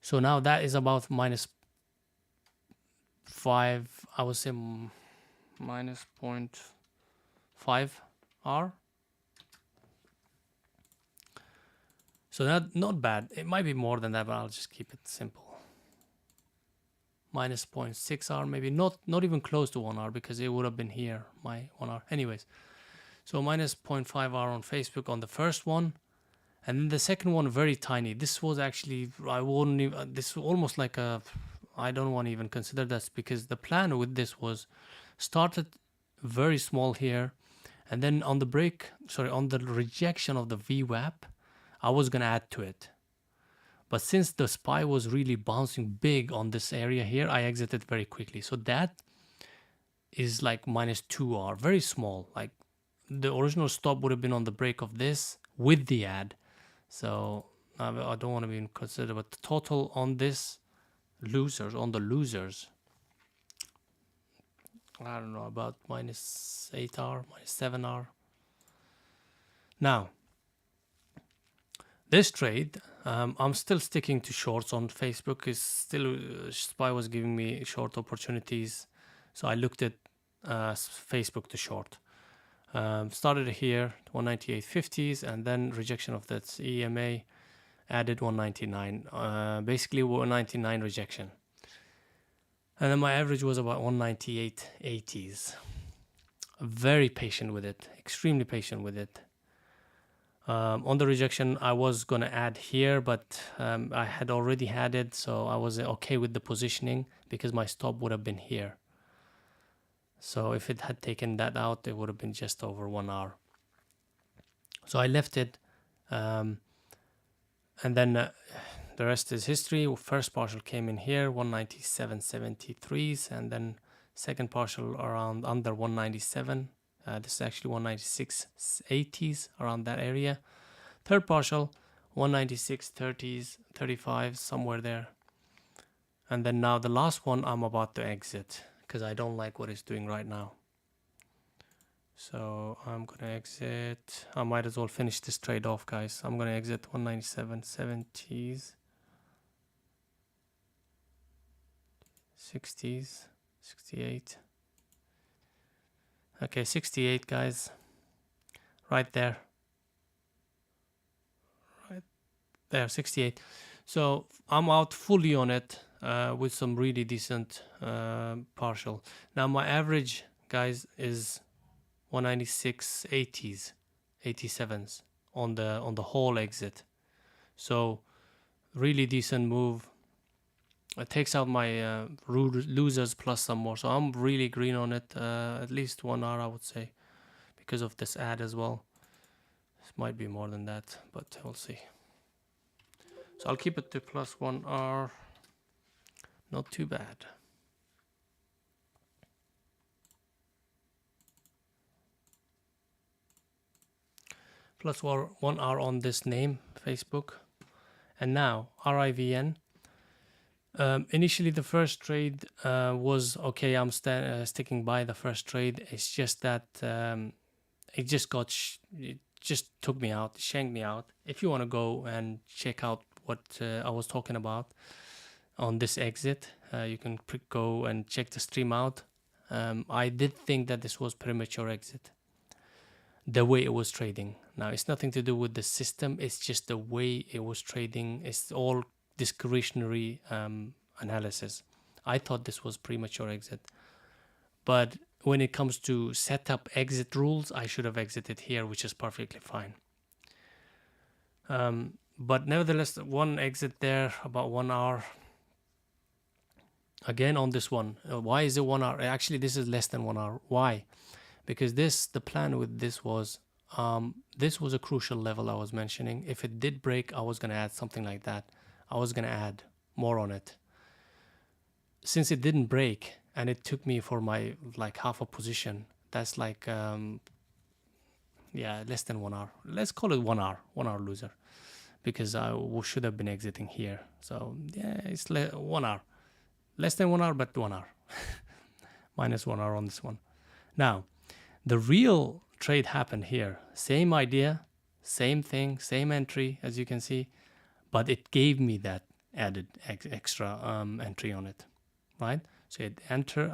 So now that is about -5, I would say minus 0.5 R. So not bad. It might be more than that, but I'll just keep it simple. Minus 0.6 R, maybe not even close to 1 R, because it would have been here, my 1 R. Anyways, so minus 0.5 R on Facebook on the first one. And then the second one, very tiny. This was actually, I wouldn't even, this was almost like a, I don't want to even consider that, because the plan with this was started very small here. And then on the on the rejection of the VWAP, I was going to add to it. But since the SPY was really bouncing big on this area here, I exited very quickly. So that is like minus 2 R, very small. Like the original stop would have been on the break of this with the add. So I don't want to be considered, but the total on this losers, on the losers, I don't know, about minus 8 R, minus 7 R. Now, this trade, I'm still sticking to shorts on Facebook. Is still SPY was giving me short opportunities, so I looked at Facebook to short. Started here 198.50s, and then rejection of that EMA, added 199. Basically 199 rejection, and then my average was about 198.80s. Very patient with it, extremely patient with it. On the rejection, I was going to add here, but I had already had it, so I was okay with the positioning because my stop would have been here. So if it had taken that out, it would have been just over 1 hour. So I left it, and then the rest is history. First partial came in here, 197.73s, and then second partial around under 197. This is actually 196.80s, around that area. Third partial, 196.30s, 35s, somewhere there. And then now the last one I'm about to exit, because I don't like what it's doing right now. So I'm going to exit. I might as well finish this trade off, guys. I'm going to exit 197.70s, 60s, 68. Okay, 68, guys. Right there. Right there, 68. So I'm out fully on it with some really decent partial. Now my average, guys, is 196.80s, 87s on the whole exit. So really decent move. It takes out my losers plus some more. So I'm really green on it, at least 1 hour, I would say, because of this ad as well. This might be more than that, but we'll see. So I'll keep it to plus 1 hour. Not too bad. Plus 1 hour on this name, Facebook. And now, RIVN. Initially, the first trade was okay. I'm sticking by the first trade. It's just that it just took me out, shanked me out. If you want to go and check out what I was talking about on this exit, you can go and check the stream out. I did think that this was premature exit, the way it was trading. Now, it's nothing to do with the system. It's just the way it was trading. It's all discretionary analysis. I thought this was premature exit, but when it comes to setup exit rules, I should have exited here, which is perfectly fine. But nevertheless, one exit there, about 1 hour. Again on this one, why is it 1 hour? Actually, this is less than 1 hour. Why? Because the plan with this was a crucial level I was mentioning. If it did break, I was going to add something like that. I was going to add more on it. since it didn't break and it took me for my like half a position, that's like yeah, less than 1 hour. Let's call it 1 hour, 1 hour loser, because I should have been exiting here. So yeah, it's 1 hour, less than 1 hour, but 1 hour, minus 1 hour on this one. Now, the real trade happened here. Same idea, same thing, same entry, as you can see, but it gave me that added extra entry on it, right? So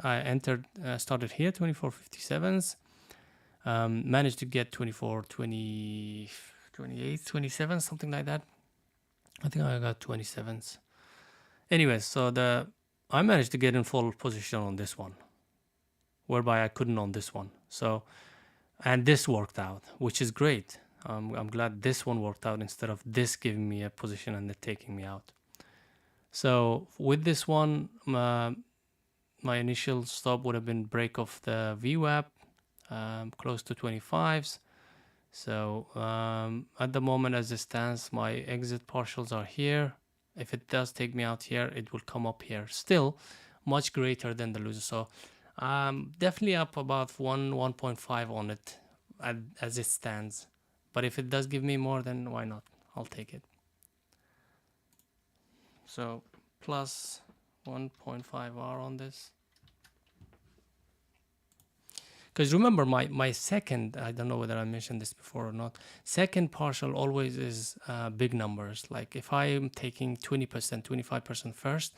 I entered, started here, 24.57s, managed to get 24, 20, 28, 27, something like that. I think I got 27s. Anyways, so I managed to get in full position on this one, whereby I couldn't on this one. So, and this worked out, which is great. I'm glad this one worked out instead of this giving me a position and then taking me out. So with this one, my initial stop would have been break of the VWAP, close to 25s. So at the moment as it stands, my exit partials are here. If it does take me out here, it will come up here. Still much greater than the loser. So definitely up about 1.5 on it as it stands. But if it does give me more, then why not? I'll take it. So plus 1.5R on this. Because remember, my second, I don't know whether I mentioned this before or not, second partial always is big numbers. Like if I am taking 20%, 25% first,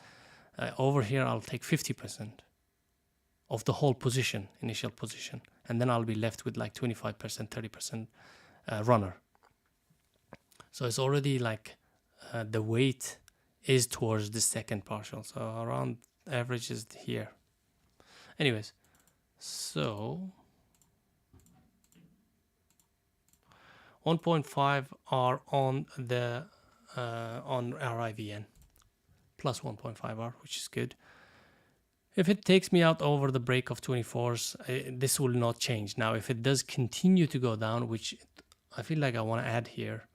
over here I'll take 50% of the whole position, initial position. And then I'll be left with like 25%, 30% runner. So it's already like the weight is towards the second partial. So around average is here. Anyways, so 1.5 are on the on RIVN, plus 1.5 R, which is good. If it takes me out over the break of 24s, this will not change. Now, if it does continue to go down, which I feel like I want to add here,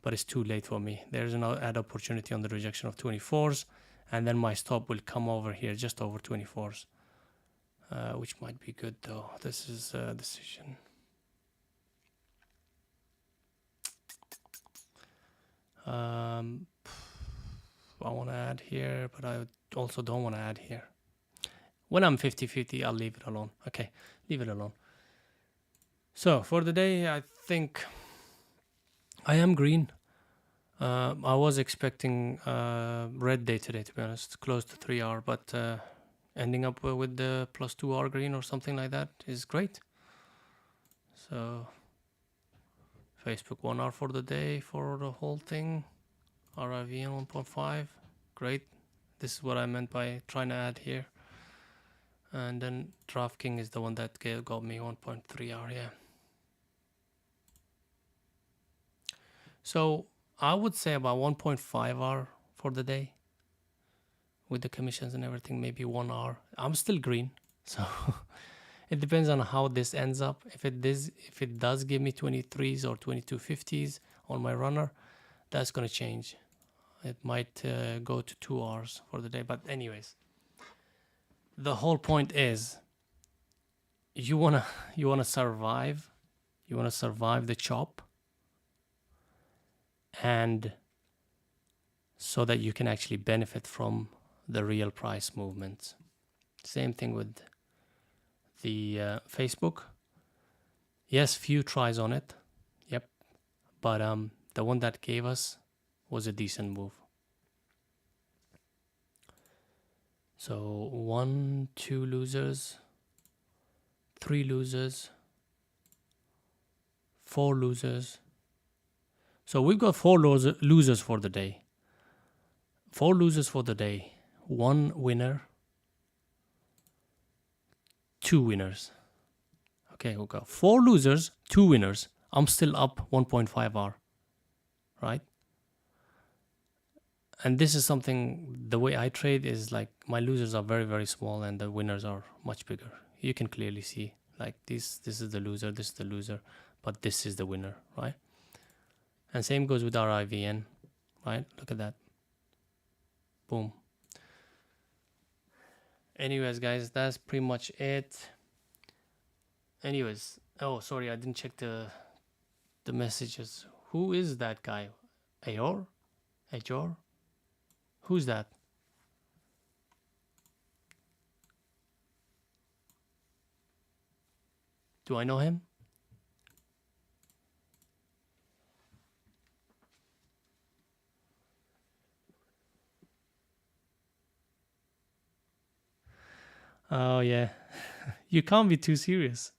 but it's too late for me. There's an add opportunity on the rejection of 24s, and then my stop will come over here, just over 24s, which might be good though. This is a decision. I want to add here, but I also don't want to add here. When I'm 50-50, I'll leave it alone. Okay, leave it alone. So for the day, I think I am green. I was expecting red day today, to be honest, close to 3 hour, but ending up with the plus 2 hour green or something like that is great. So Facebook 1 hour for the day for the whole thing. RIVN 1.5, great. This is what I meant by trying to add here. And then DraftKings is the one that got me 1.3 hour, yeah. So I would say about 1.5 hour for the day with the commissions and everything, maybe 1 hour. I'm still green, so it depends on how this ends up. If it does give me 23s or 22.50s on my runner, that's going to change. It might go to 2 hours for the day. But anyways, the whole point is you wanna survive. You wanna survive the chop, and so that you can actually benefit from the real price movements. Same thing with the Facebook. Yes, few tries on it. Yep. But the one that gave us was a decent move. So 1, 2 losers, 3 losers, 4 losers. So we've got 4 losers for the day. 4 losers for the day. 1 winner. 2 winners. Okay, we've got 4 losers, 2 winners. I'm still up 1.5 hour. Right? And this is something, the way I trade is like my losers are very, very small and the winners are much bigger. You can clearly see like this is the loser, this is the loser, but this is the winner, right? And same goes with RIVN, right? Look at that. Boom. Anyways, guys, that's pretty much it. Anyways, oh sorry, I didn't check the messages. Who is that guy? Ayor? Ajor? Who's that? Do I know him? Oh yeah. You can't be too serious.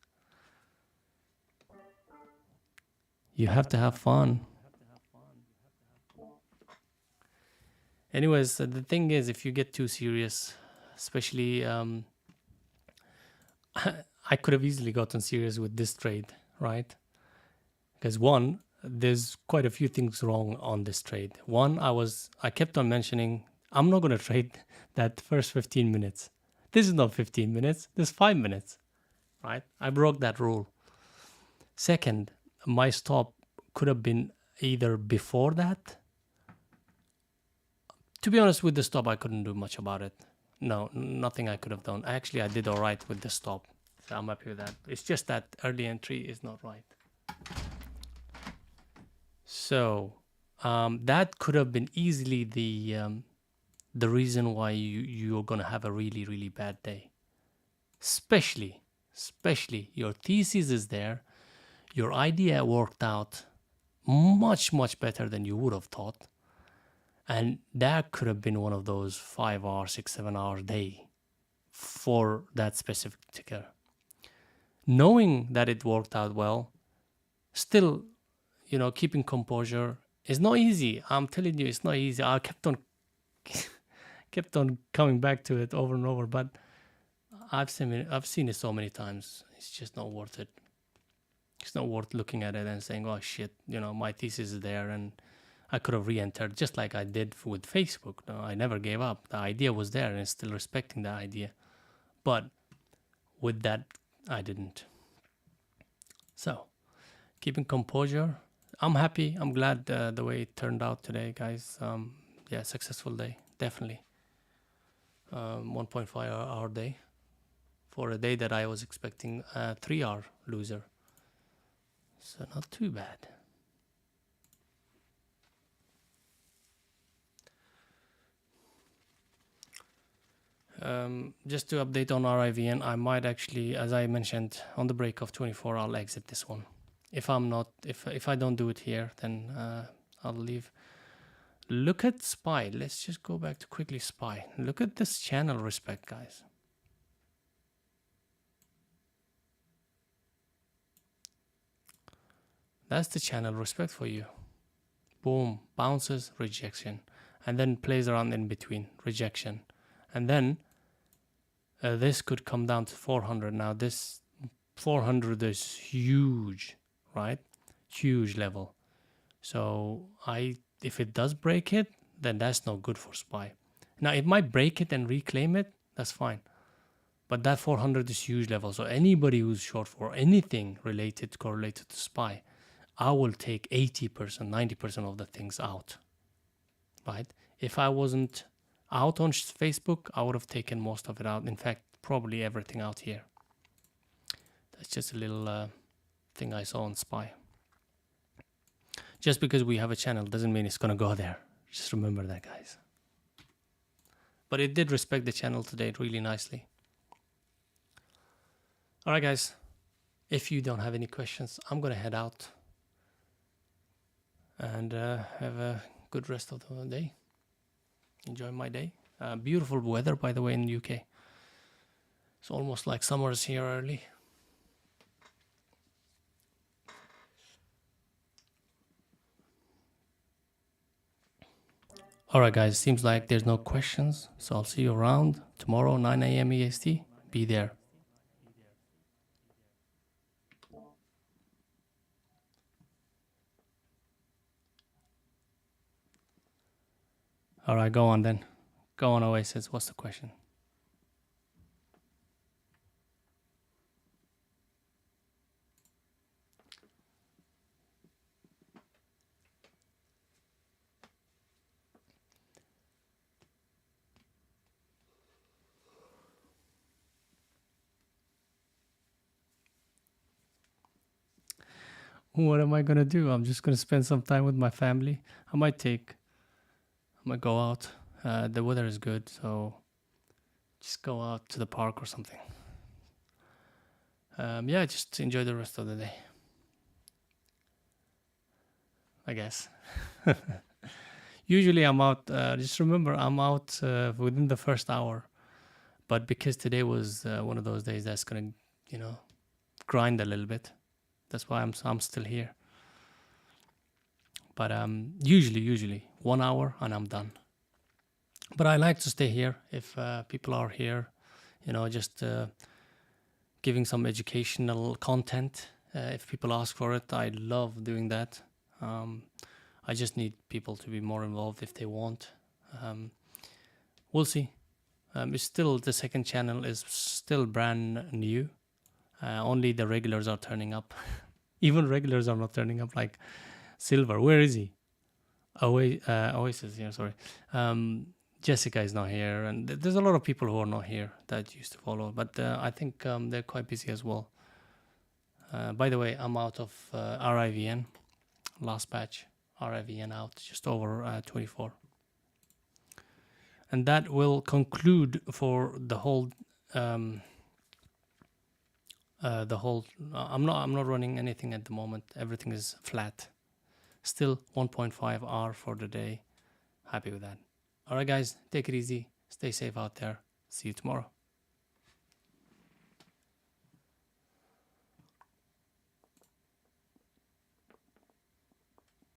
You have to have fun. Anyways, the thing is, if you get too serious, especially I could have easily gotten serious with this trade, right? Because one, there's quite a few things wrong on this trade. One, I kept on mentioning I'm not going to trade that first 15 minutes. This is not 15 minutes. This is 5 minutes, right? I broke that rule. Second, my stop could have been either before that. To be honest, with the stop, I couldn't do much about it. No, nothing I could have done. Actually, I did all right with the stop. So I'm happy with that. It's just that early entry is not right. So that could have been easily the reason why you're gonna have a really bad day. Especially your thesis is there, your idea worked out much better than you would have thought, and that could have been one of those 5 hour 6 7 hour day for that specific ticker. Knowing that it worked out well, still, keeping composure is not easy. I'm telling you, it's not easy. I kept on coming back to it over and over, but I've seen it so many times. It's just not worth it. It's not worth looking at it and saying, "Oh shit, my thesis is there," and I could have re-entered just like I did with Facebook. No, I never gave up. The idea was there, and still respecting the idea. But with that, I didn't. So, keeping composure. I'm happy. I'm glad the way it turned out today, guys. Yeah, successful day, definitely. 1.5 hour day for a day that I was expecting a 3 hour loser. So not too bad. Just to update on RIVN, I might actually, as I mentioned, on the break of 24, I'll exit this one. If I don't do it here, then I'll leave. Look at SPY. Let's just go back to quickly SPY. Look at this channel respect, guys. That's the channel respect for you. Boom, bounces, rejection, and then plays around in between, rejection, and then this could come down to 400. Now this 400 is huge, right? Huge level. So if it does break it, then that's not good for SPY. Now it might break it and reclaim it, that's fine. But that 400 is huge level. So anybody who's short for anything correlated to SPY, I will take 80%, 90% of the things out, right? If I wasn't out on Facebook, I would have taken most of it out. In fact, probably everything out here. That's just a little thing I saw on SPY. Just because we have a channel doesn't mean it's going to go there. Just remember that, guys. But it did respect the channel today really nicely. All right, guys. If you don't have any questions, I'm going to head out. And have a good rest of the day. Enjoy my day. Beautiful weather, by the way, in the UK. It's almost like summer's here early. Alright guys, seems like there's no questions. So I'll see you around tomorrow, 9 a.m. EST. Be there. Alright, go on then. Go on, Oasis. What's the question? what am I gonna do? I'm just gonna spend some time with my family. I might go out. The weather is good, so just go out to the park or something. Yeah, just enjoy the rest of the day, I guess. Usually I'm out. Just remember, I'm out within the first hour. But because today was one of those days that's gonna, grind a little bit. That's why I'm still here. But usually 1 hour and I'm done. But I like to stay here if people are here, just giving some educational content. If people ask for it, I love doing that. I just need people to be more involved if they want. We'll see. It's still, the second channel is still brand new. Only the regulars are turning up. Even regulars are not turning up. Like Silver, where is he? Oasis, yeah, sorry. Jessica is not here, and there's a lot of people who are not here that used to follow. But I think they're quite busy as well. By the way, I'm out of RIVN, last batch. RIVN out, just over 24. And that will conclude for the whole. I'm not running anything at the moment. Everything is flat. Still 1.5 hour for the day. Happy with that. All right, guys, take it easy. Stay safe out there. See you tomorrow.